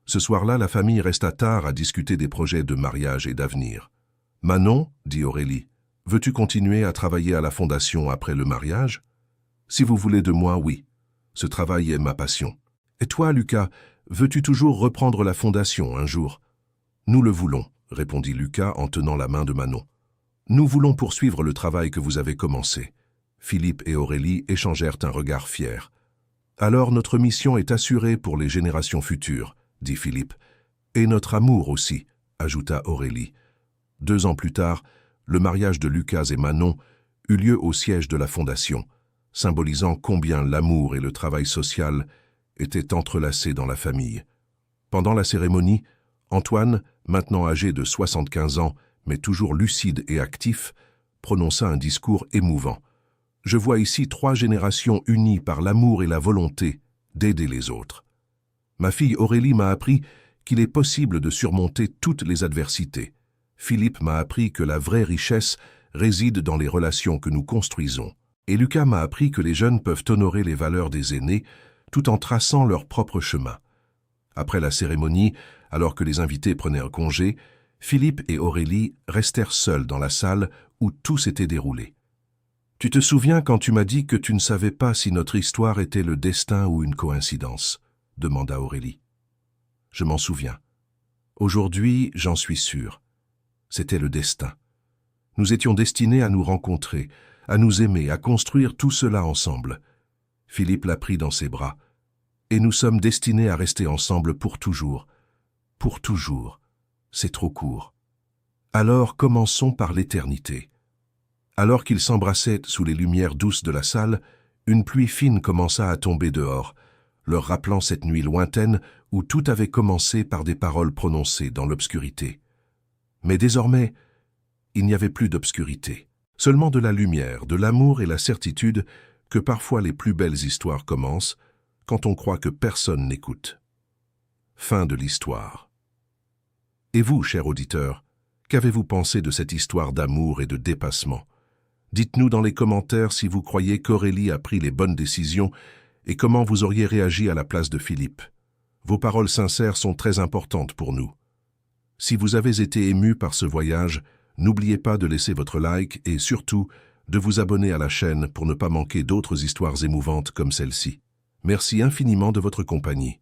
Ce soir-là, la famille resta tard à discuter des projets de mariage et d'avenir. « Manon, » dit Aurélie, « veux-tu continuer à travailler à la Fondation après le mariage ? Si vous voulez de moi, oui. Ce travail est ma passion. Et toi, Lucas, veux-tu toujours reprendre la Fondation un jour ? » « Nous le voulons, » répondit Lucas en tenant la main de Manon. « Nous voulons poursuivre le travail que vous avez commencé. » Philippe et Aurélie échangèrent un regard fier. « Alors notre mission est assurée pour les générations futures, » dit Philippe. « Et notre amour aussi, » ajouta Aurélie. 2 ans plus tard, le mariage de Lucas et Manon eut lieu au siège de la Fondation, symbolisant combien l'amour et le travail social étaient entrelacés dans la famille. Pendant la cérémonie, Antoine, maintenant âgé de 75 ans, mais toujours lucide et actif, prononça un discours émouvant. « Je vois ici 3 générations unies par l'amour et la volonté d'aider les autres. Ma fille Aurélie m'a appris qu'il est possible de surmonter toutes les adversités. Philippe m'a appris que la vraie richesse réside dans les relations que nous construisons. Et Lucas m'a appris que les jeunes peuvent honorer les valeurs des aînés tout en traçant leur propre chemin. Après la cérémonie, alors que les invités prenaient un congé, Philippe et Aurélie restèrent seuls dans la salle où tout s'était déroulé. « Tu te souviens quand tu m'as dit que tu ne savais pas si notre histoire était le destin ou une coïncidence ?» demanda Aurélie. « Je m'en souviens. Aujourd'hui, j'en suis sûr. C'était le destin. Nous étions destinés à nous rencontrer, à nous aimer, à construire tout cela ensemble. » Philippe l'a pris dans ses bras. « Et nous sommes destinés à rester ensemble pour toujours. Pour toujours. C'est trop court. Alors commençons par l'éternité. » Alors qu'ils s'embrassaient sous les lumières douces de la salle, une pluie fine commença à tomber dehors, leur rappelant cette nuit lointaine où tout avait commencé par des paroles prononcées dans l'obscurité. Mais désormais, il n'y avait plus d'obscurité, seulement de la lumière, de l'amour et la certitude que parfois les plus belles histoires commencent quand on croit que personne n'écoute. Fin de l'histoire. Et vous, cher auditeur, qu'avez-vous pensé de cette histoire d'amour et de dépassement? Dites-nous dans les commentaires si vous croyez qu'Aurélie a pris les bonnes décisions et comment vous auriez réagi à la place de Philippe. Vos paroles sincères sont très importantes pour nous. Si vous avez été ému par ce voyage, n'oubliez pas de laisser votre like et surtout de vous abonner à la chaîne pour ne pas manquer d'autres histoires émouvantes comme celle-ci. Merci infiniment de votre compagnie.